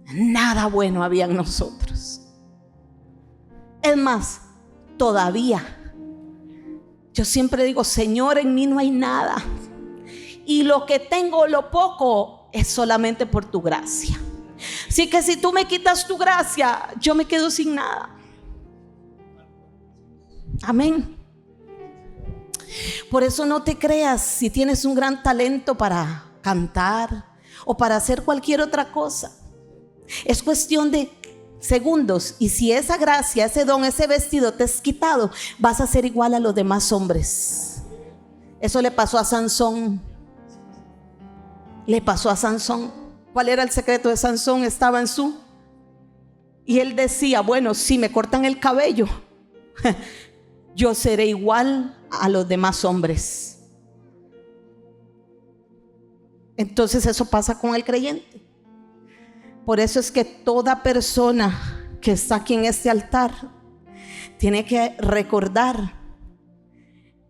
S2: Nada bueno había en nosotros. Es más, todavía yo siempre digo: Señor, en mí no hay nada, y lo que tengo, lo poco, es solamente por tu gracia. Así que si tú me quitas tu gracia, yo me quedo sin nada. Amén. Por eso no te creas si tienes un gran talento para cantar o para hacer cualquier otra cosa. Es cuestión de segundos, y si esa gracia, ese don, ese vestido te es quitado, vas a ser igual a los demás hombres. Eso le pasó a Sansón. Le pasó a Sansón. ¿Cuál era el secreto de Sansón? Estaba en y él decía: bueno, si me cortan el cabello, yo seré igual a los demás hombres. Entonces eso pasa con el creyente. Por eso es que toda persona que está aquí en este altar tiene que recordar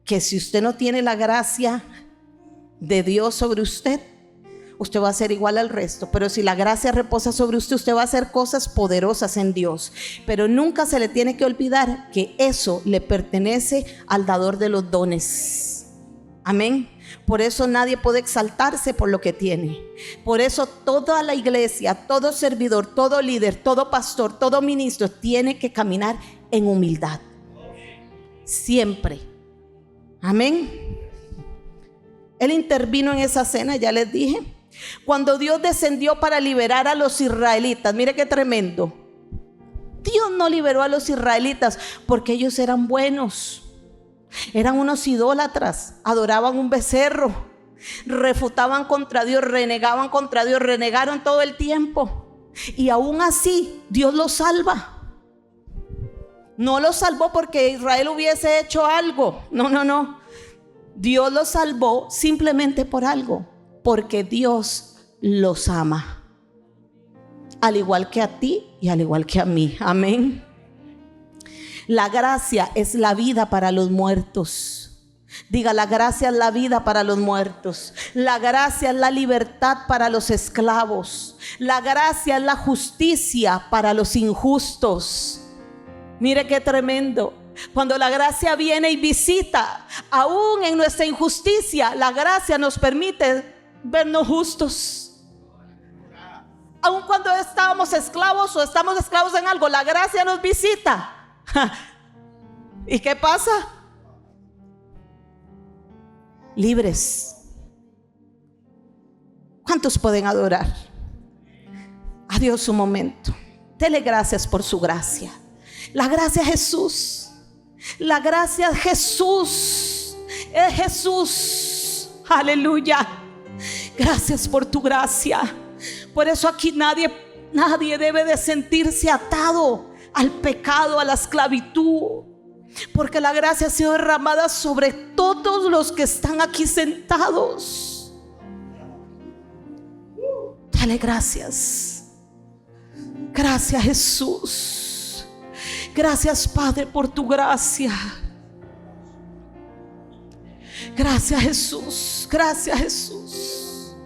S2: que si usted no tiene la gracia de Dios sobre usted, usted va a ser igual al resto. Pero si la gracia reposa sobre usted, usted va a hacer cosas poderosas en Dios. Pero nunca se le tiene que olvidar que eso le pertenece al dador de los dones. Amén. Por eso nadie puede exaltarse por lo que tiene. Por eso toda la iglesia, todo servidor, todo líder, todo pastor, todo ministro tiene que caminar en humildad. Siempre. Amén. Él intervino en esa cena, ya les dije. Cuando Dios descendió para liberar a los israelitas, mire qué tremendo. Dios no liberó a los israelitas porque ellos eran buenos. Eran unos idólatras, adoraban un becerro, refutaban contra Dios, renegaban contra Dios, renegaron todo el tiempo. Y aún así Dios los salva. No los salvó porque Israel hubiese hecho algo. No, no, no. Dios los salvó simplemente por algo. Porque Dios los ama. Al igual que a ti y al igual que a mí. Amén. La gracia es la vida para los muertos. Diga, la gracia es la vida para los muertos. La gracia es la libertad para los esclavos. La gracia es la justicia para los injustos. Mire qué tremendo. Cuando la gracia viene y visita, aún en nuestra injusticia, la gracia nos permite vernos justos. Aún cuando estábamos esclavos o estamos esclavos en algo, la gracia nos visita. ¿Y qué pasa? Libres. ¿Cuántos pueden adorar a Dios un momento? Dele gracias por su gracia. La gracia es Jesús. La gracia es Jesús. Es Jesús. Aleluya. Gracias por tu gracia. Por eso aquí nadie debe de sentirse atado al pecado, a la esclavitud. Porque la gracia ha sido derramada sobre todos los que están aquí sentados. Dale gracias. Gracias, Jesús. Gracias, Padre, por tu gracia. Gracias, Jesús. Gracias, Jesús.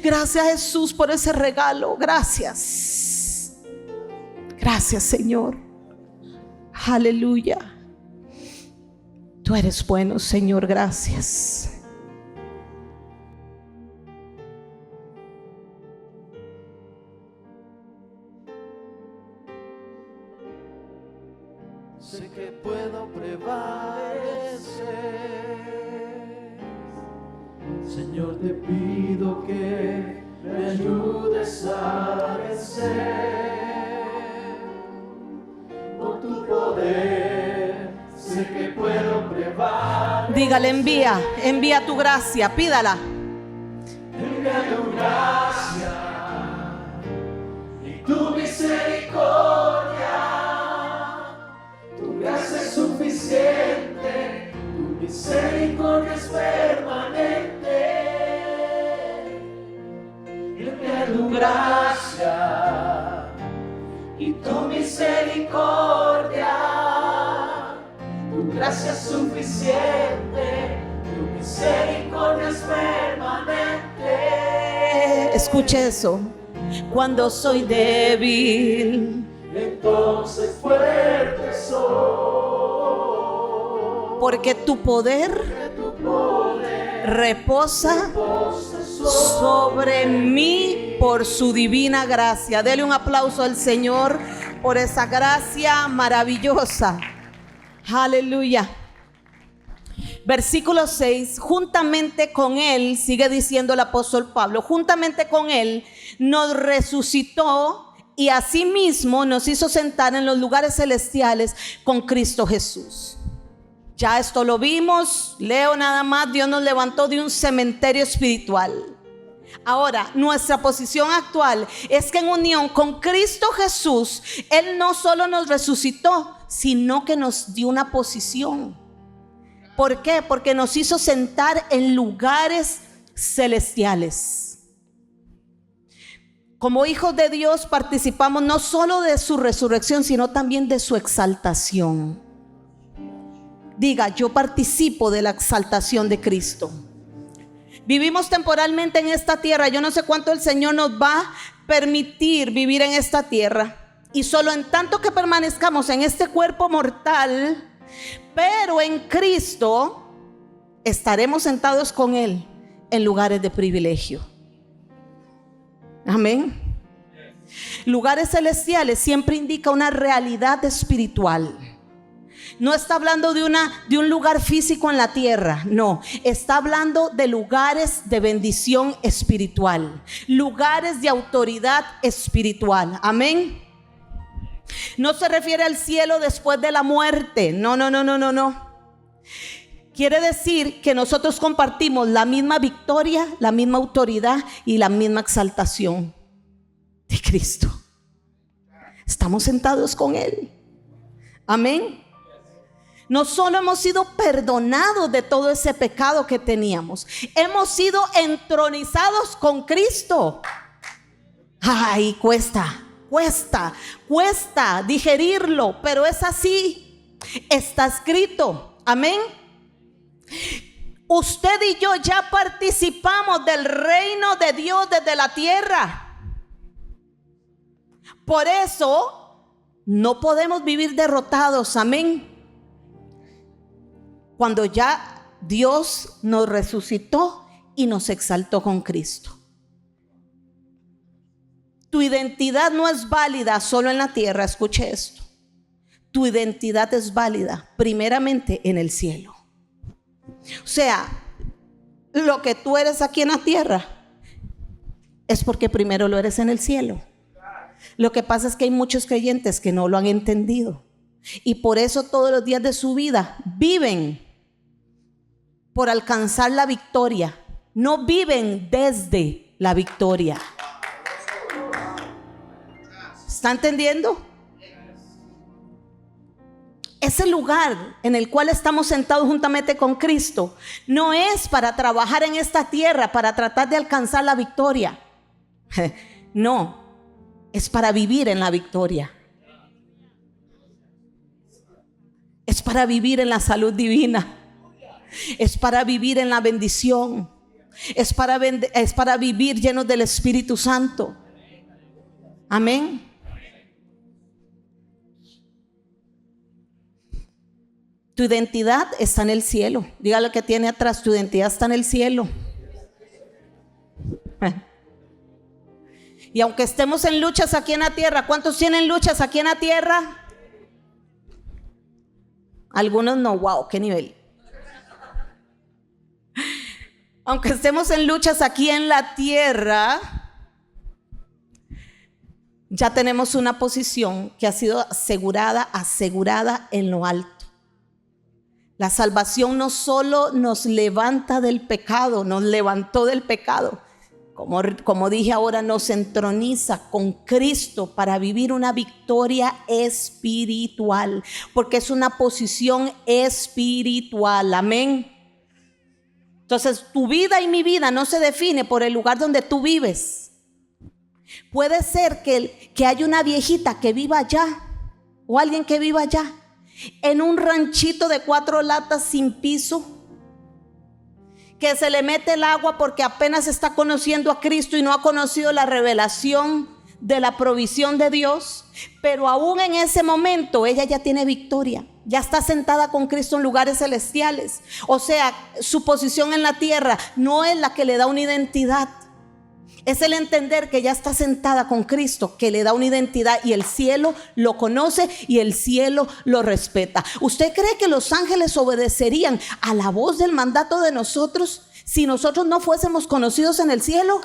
S2: Gracias, Jesús, por ese regalo. Gracias. Gracias, Señor. Aleluya. Tú eres bueno, Señor. Gracias.
S3: Sé que puedo prevalecer. Señor, te pido que me ayudes a vencer. Por tu poder, sé que puedo prevalecer.
S2: Dígale, envía tu gracia, pídala.
S3: Envía tu gracia y tu misericordia. Tu gracia es suficiente, tu misericordia es permanente. Envía tu gracia y tu misericordia. Tu gracia es suficiente, tu misericordia es permanente.
S2: Escuche eso. Cuando soy débil,
S3: entonces fuerte soy.
S2: porque tu poder reposa sobre mí por su divina gracia. Dele un aplauso al Señor por esa gracia maravillosa. Aleluya. Versículo 6, juntamente con él, sigue diciendo el apóstol Pablo, juntamente con él nos resucitó y asimismo nos hizo sentar en los lugares celestiales con Cristo Jesús. Ya esto lo vimos, leo nada más, Dios nos levantó de un cementerio espiritual. Ahora, nuestra posición actual es que en unión con Cristo Jesús, Él no solo nos resucitó, sino que nos dio una posición. ¿Por qué? Porque nos hizo sentar en lugares celestiales. Como hijos de Dios participamos no solo de su resurrección, sino también de su exaltación. Diga, yo participo de la exaltación de Cristo. Vivimos temporalmente en esta tierra. Yo no sé cuánto el Señor nos va a permitir vivir en esta tierra. Y solo en tanto que permanezcamos en este cuerpo mortal, pero en Cristo, estaremos sentados con Él en lugares de privilegio. Amén. Lugares celestiales siempre indica una realidad espiritual. No está hablando de un lugar físico en la tierra, no, está hablando de lugares de bendición espiritual, lugares de autoridad espiritual. Amén. No se refiere al cielo después de la muerte, no. Quiere decir que nosotros compartimos la misma victoria, la misma autoridad y la misma exaltación de Cristo. Estamos sentados con Él. Amén. No solo hemos sido perdonados de todo ese pecado que teníamos, hemos sido entronizados con Cristo. Ay, cuesta digerirlo, pero es así. Está escrito. Amén. Usted y yo ya participamos del reino de Dios desde la tierra. Por eso no podemos vivir derrotados. Amén. Cuando ya Dios nos resucitó y nos exaltó con Cristo. Tu identidad no es válida solo en la tierra. Escuche esto. Tu identidad es válida primeramente en el cielo. O sea, lo que tú eres aquí en la tierra es porque primero lo eres en el cielo. Lo que pasa es que hay muchos creyentes que no lo han entendido y por eso todos los días de su vida viven por alcanzar la victoria. No viven desde la victoria. ¿Está entendiendo? Ese lugar en el cual estamos sentados juntamente con Cristo no es para trabajar en esta tierra para tratar de alcanzar la victoria. No, es para vivir en la victoria. Es para vivir en la salud divina. Es para vivir en la bendición. Es para vivir llenos del Espíritu Santo. Amén. Tu identidad está en el cielo. Dígale que tiene atrás, tu identidad está en el cielo. Y aunque estemos en luchas aquí en la tierra, ¿cuántos tienen luchas aquí en la tierra? Algunos no, wow, qué nivel. Aunque estemos en luchas aquí en la tierra, ya tenemos una posición que ha sido asegurada en lo alto. La salvación no solo nos levanta del pecado, nos levantó del pecado. Como dije ahora, nos entroniza con Cristo para vivir una victoria espiritual, porque es una posición espiritual. Amén. Entonces, tu vida y mi vida no se define por el lugar donde tú vives. Puede ser que haya una viejita que viva allá o alguien que viva allá en un ranchito de 4 latas sin piso, que se le mete el agua porque apenas está conociendo a Cristo y no ha conocido la revelación de la provisión de Dios, pero aún en ese momento ella ya tiene victoria, ya está sentada con Cristo en lugares celestiales. O sea, su posición en la tierra no es la que le da una identidad, es el entender que ya está sentada con Cristo, que le da una identidad y el cielo lo conoce y el cielo lo respeta. ¿Usted cree que los ángeles obedecerían a la voz del mandato de nosotros si nosotros no fuésemos conocidos en el cielo?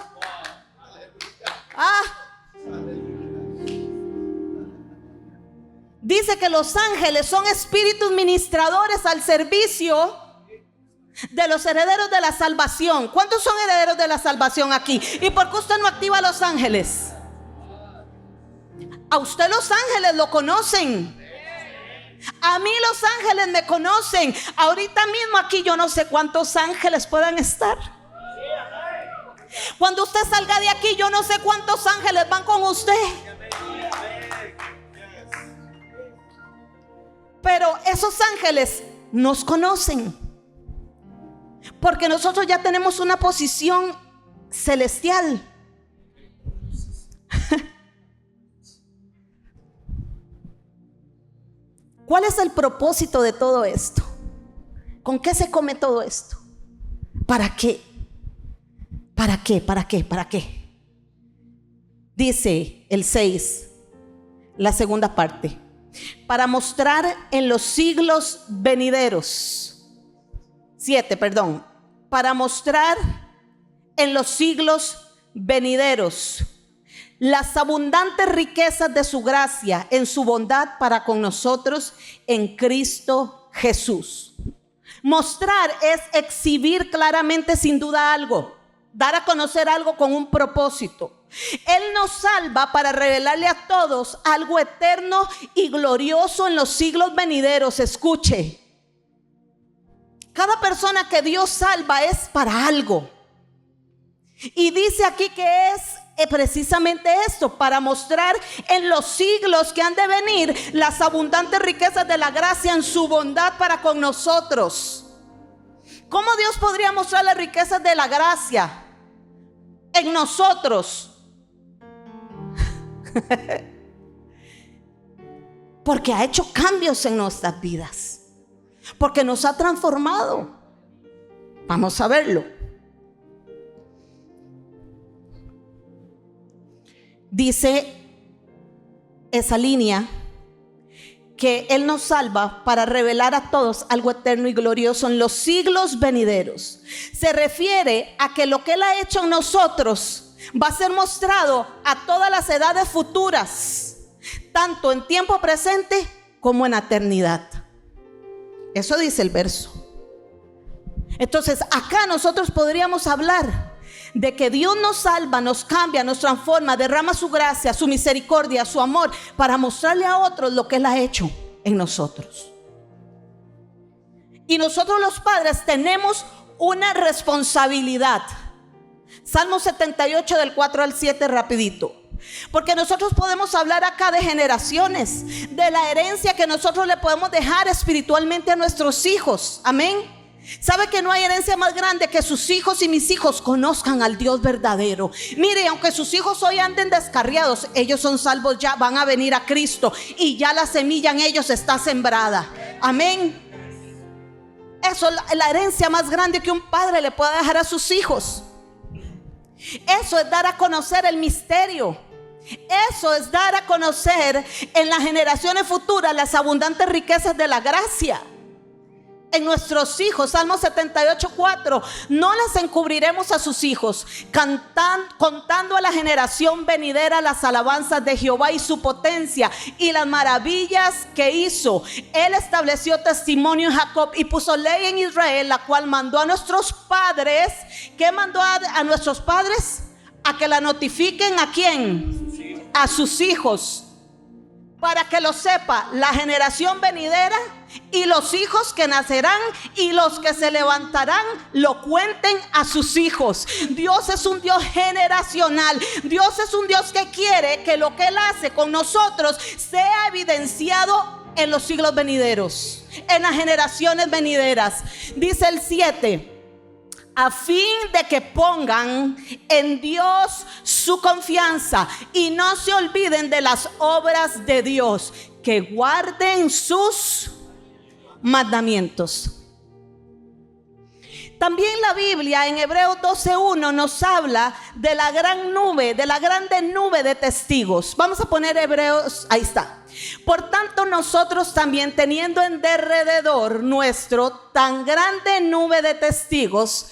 S2: Dice que los ángeles son espíritus ministradores al servicio de los herederos de la salvación. ¿Cuántos son herederos de la salvación aquí? ¿Y por qué usted no activa a los ángeles? A usted los ángeles lo conocen. A mí los ángeles me conocen. Ahorita mismo aquí yo no sé cuántos ángeles puedan estar. Cuando usted salga de aquí yo no sé cuántos ángeles van con usted. Pero esos ángeles nos conocen, porque nosotros ya tenemos una posición celestial. ¿Cuál es el propósito de todo esto? ¿Con qué se come todo esto? ¿Para qué? ¿Para qué? ¿Para qué? ¿Para qué? Dice el 6, la segunda parte. Para mostrar en los siglos venideros. 7, perdón. Para mostrar en los siglos venideros las abundantes riquezas de su gracia en su bondad para con nosotros en Cristo Jesús. Mostrar es exhibir claramente sin duda algo. dar a conocer algo con un propósito. Él nos salva para revelarle a todos algo eterno y glorioso en los siglos venideros. Escuche, cada persona que Dios salva es para algo. Y dice aquí que es precisamente esto, para mostrar en los siglos que han de venir las abundantes riquezas de la gracia en su bondad para con nosotros. ¿Cómo Dios podría mostrar las riquezas de la gracia en nosotros? Porque ha hecho cambios en nuestras vidas, porque nos ha transformado. Vamos a verlo. Dice esa línea que Él nos salva para revelar a todos algo eterno y glorioso en los siglos venideros. Se refiere a que lo que Él ha hecho en nosotros va a ser mostrado a todas las edades futuras, tanto en tiempo presente como en eternidad. Eso dice el verso. Entonces acá nosotros podríamos hablar de que Dios nos salva, nos cambia, nos transforma, derrama su gracia, su misericordia, su amor, para mostrarle a otros lo que Él ha hecho en nosotros. Y nosotros los padres tenemos una responsabilidad. Salmo 78 del 4 al 7 rapidito. Porque nosotros podemos hablar acá de generaciones, de la herencia que nosotros le podemos dejar espiritualmente a nuestros hijos. Amén. ¿Sabe que no hay herencia más grande que sus hijos y mis hijos conozcan al Dios verdadero? Mire, aunque sus hijos hoy anden descarriados, ellos son salvos ya, van a venir a Cristo y ya la semilla en ellos está sembrada. Amén. Eso es la herencia más grande que un padre le pueda dejar a sus hijos. Eso es dar a conocer el misterio. Eso es dar a conocer en las generaciones futuras las abundantes riquezas de la gracia en nuestros hijos. Salmo 78:4. No les encubriremos a sus hijos, contando a la generación venidera las alabanzas de Jehová y su potencia y las maravillas que hizo. Él estableció testimonio en Jacob y puso ley en Israel, la cual mandó a nuestros padres. ¿Qué mandó a nuestros padres? A que la notifiquen. ¿A quién? A sus hijos, para que lo sepa la generación venidera y los hijos que nacerán y los que se levantarán lo cuenten a sus hijos. Dios es un Dios generacional. Dios es un Dios que quiere que lo que Él hace con nosotros sea evidenciado en los siglos venideros, en las generaciones venideras. Dice el 7: a fin de que pongan en Dios su confianza y no se olviden de las obras de Dios, que guarden sus mandamientos. También la Biblia en Hebreos 12:1 nos habla de la gran nube, de la grande nube de testigos. Vamos a poner Hebreos, ahí está. Por tanto, nosotros también, teniendo en derredor nuestro tan grande nube de testigos,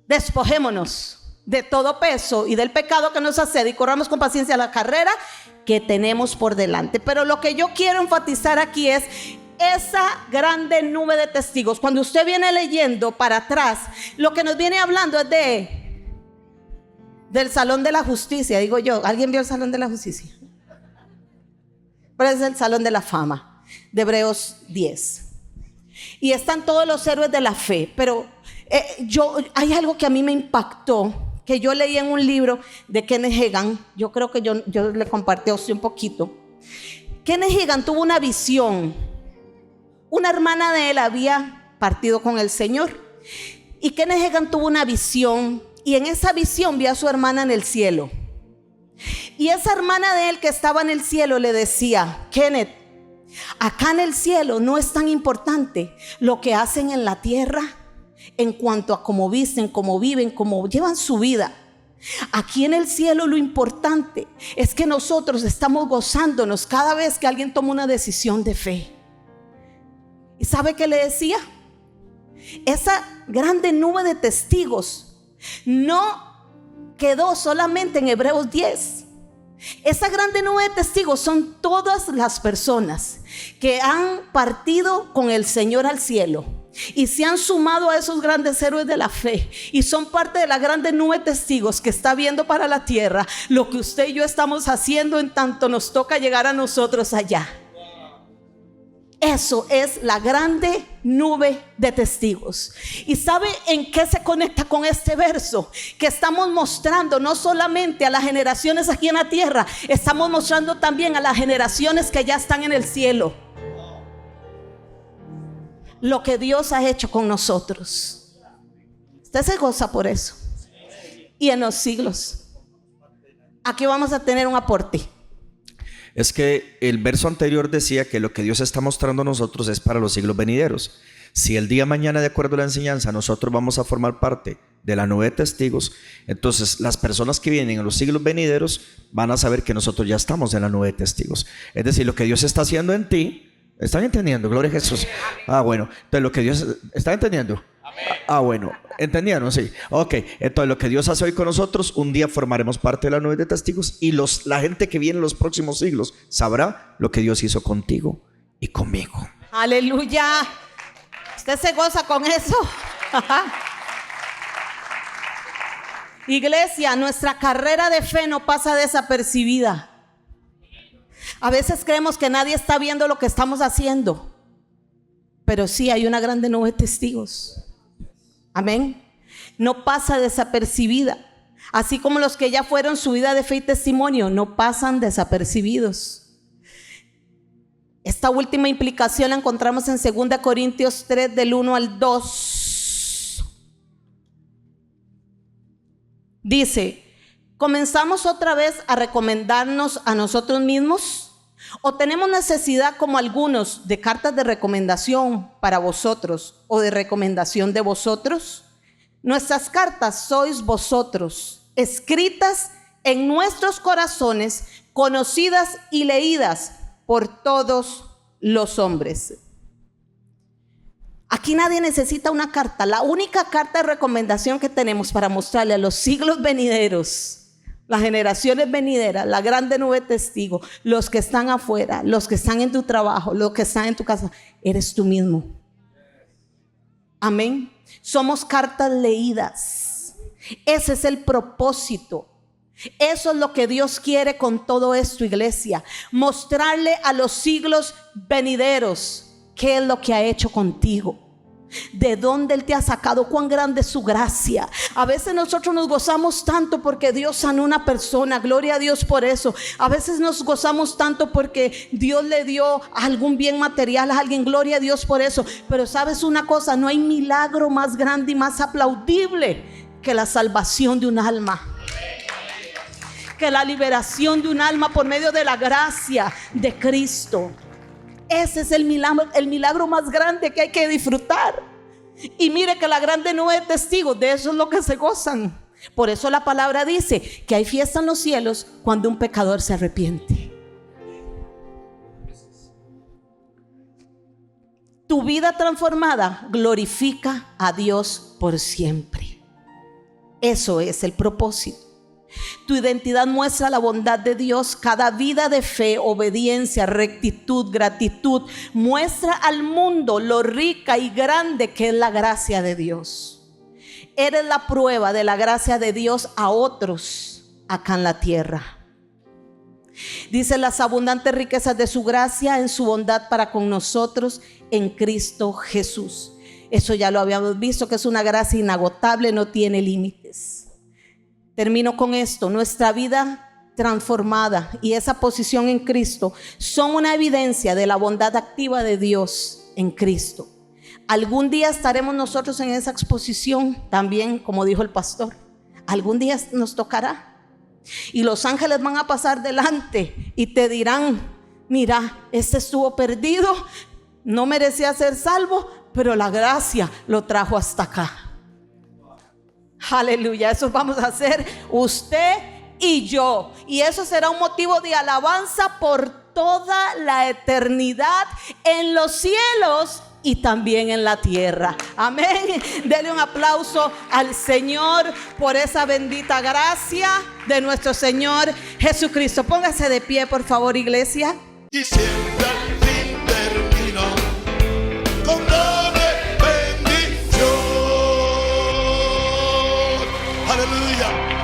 S2: despojémonos de todo peso y del pecado que nos asedia y corramos con paciencia la carrera que tenemos por delante. Pero lo que yo quiero enfatizar aquí es esa grande nube de testigos. Cuando usted viene leyendo para atrás, lo que nos viene hablando es del salón de la justicia. Digo yo, ¿alguien vio el salón de la justicia? Pero es el salón de la fama de Hebreos 10. Y están todos los héroes de la fe. Pero hay algo que a mí me impactó, que yo leí en un libro de Kenneth Hagin. Yo creo que yo le compartí a usted un poquito. Kenneth Hagin tuvo una visión. Una hermana de él había partido con el Señor, y Kenneth Hagin tuvo una visión, y en esa visión vio a su hermana en el cielo. Y esa hermana de él que estaba en el cielo le decía: Kenneth, acá en el cielo no es tan importante lo que hacen en la tierra en cuanto a cómo visten, cómo viven, cómo llevan su vida. Aquí en el cielo lo importante es que nosotros estamos gozándonos cada vez que alguien toma una decisión de fe. ¿Y sabe qué le decía? Esa grande nube de testigos no quedó solamente en Hebreos 10. Esa grande nube de testigos son todas las personas que han partido con el Señor al cielo, y se han sumado a esos grandes héroes de la fe y son parte de la grande nube de testigos que está viendo para la tierra lo que usted y yo estamos haciendo en tanto nos toca llegar a nosotros allá. Eso es la grande nube de testigos. ¿Y sabe en qué se conecta con este verso? Que estamos mostrando no solamente a las generaciones aquí en la tierra, estamos mostrando también a las generaciones que ya están en el cielo lo que Dios ha hecho con nosotros. Usted se goza por eso. Y en los siglos, aquí vamos a tener un aporte.
S4: Es que el verso anterior decía que lo que Dios está mostrando a nosotros es para los siglos venideros. Si el día de mañana, de acuerdo a la enseñanza, nosotros vamos a formar parte de la nube de testigos, entonces las personas que vienen en los siglos venideros van a saber que nosotros ya estamos en la nube de testigos. Es decir, lo que Dios está haciendo en ti, ¿están entendiendo? Gloria a Jesús. Bueno, entonces lo que Dios está entendiendo. Bueno, ¿entendieron? Sí. Ok, entonces lo que Dios hace hoy con nosotros, un día formaremos parte de la nube de testigos y la gente que viene en los próximos siglos sabrá lo que Dios hizo contigo y conmigo.
S2: Aleluya. ¿Usted se goza con eso? Iglesia, nuestra carrera de fe no pasa desapercibida. A veces creemos que nadie está viendo lo que estamos haciendo, pero sí hay una grande nube de testigos. Amén. No pasa desapercibida. Así como los que ya fueron su vida de fe y testimonio no pasan desapercibidos. Esta última implicación la encontramos en 2 Corintios 3 del 1 al 2. Dice: ¿comenzamos otra vez a recomendarnos a nosotros mismos? ¿O tenemos necesidad, como algunos, de cartas de recomendación para vosotros o de recomendación de vosotros? Nuestras cartas sois vosotros, escritas en nuestros corazones, conocidas y leídas por todos los hombres. Aquí nadie necesita una carta. La única carta de recomendación que tenemos para mostrarle a los siglos venideros, las generaciones venideras, la grande nube de testigos, los que están afuera, los que están en tu trabajo, los que están en tu casa, eres tú mismo. Amén. Somos cartas leídas. Ese es el propósito. Eso es lo que Dios quiere con todo esto, iglesia. Mostrarle a los siglos venideros qué es lo que ha hecho contigo. De dónde Él te ha sacado, cuán grande es su gracia. A veces nosotros nos gozamos tanto porque Dios sanó a una persona, gloria a Dios por eso. A veces nos gozamos tanto porque Dios le dio algún bien material a alguien, gloria a Dios por eso. Pero sabes una cosa, no hay milagro más grande y más aplaudible que la salvación de un alma, que la liberación de un alma por medio de la gracia de Cristo. Ese es el milagro más grande que hay que disfrutar. Y mire que la grande nube de testigos, de eso es lo que se gozan. Por eso la palabra dice que hay fiesta en los cielos cuando un pecador se arrepiente. Tu vida transformada glorifica a Dios por siempre. Eso es el propósito. Tu identidad muestra la bondad de Dios. Cada vida de fe, obediencia, rectitud, gratitud muestra al mundo lo rica y grande que es la gracia de Dios. Eres la prueba de la gracia de Dios a otros acá en la tierra. Dice: las abundantes riquezas de su gracia en su bondad para con nosotros en Cristo Jesús. Eso ya lo habíamos visto, que es una gracia inagotable, no tiene límites. Termino con esto. Nuestra vida transformada y esa posición en Cristo son una evidencia de la bondad activa de Dios en Cristo. Algún día estaremos nosotros en esa exposición también, como dijo el pastor. Algún día nos tocará. Y los ángeles van a pasar delante y te dirán: mira, este estuvo perdido, no merecía ser salvo, pero la gracia lo trajo hasta acá. Aleluya, eso vamos a hacer usted y yo. Y eso será un motivo de alabanza por toda la eternidad en los cielos y también en la tierra. Amén. Dele un aplauso al Señor por esa bendita gracia de nuestro Señor Jesucristo. Póngase de pie, por favor, iglesia.
S1: Y siempre al fin termino con doble Aleluya.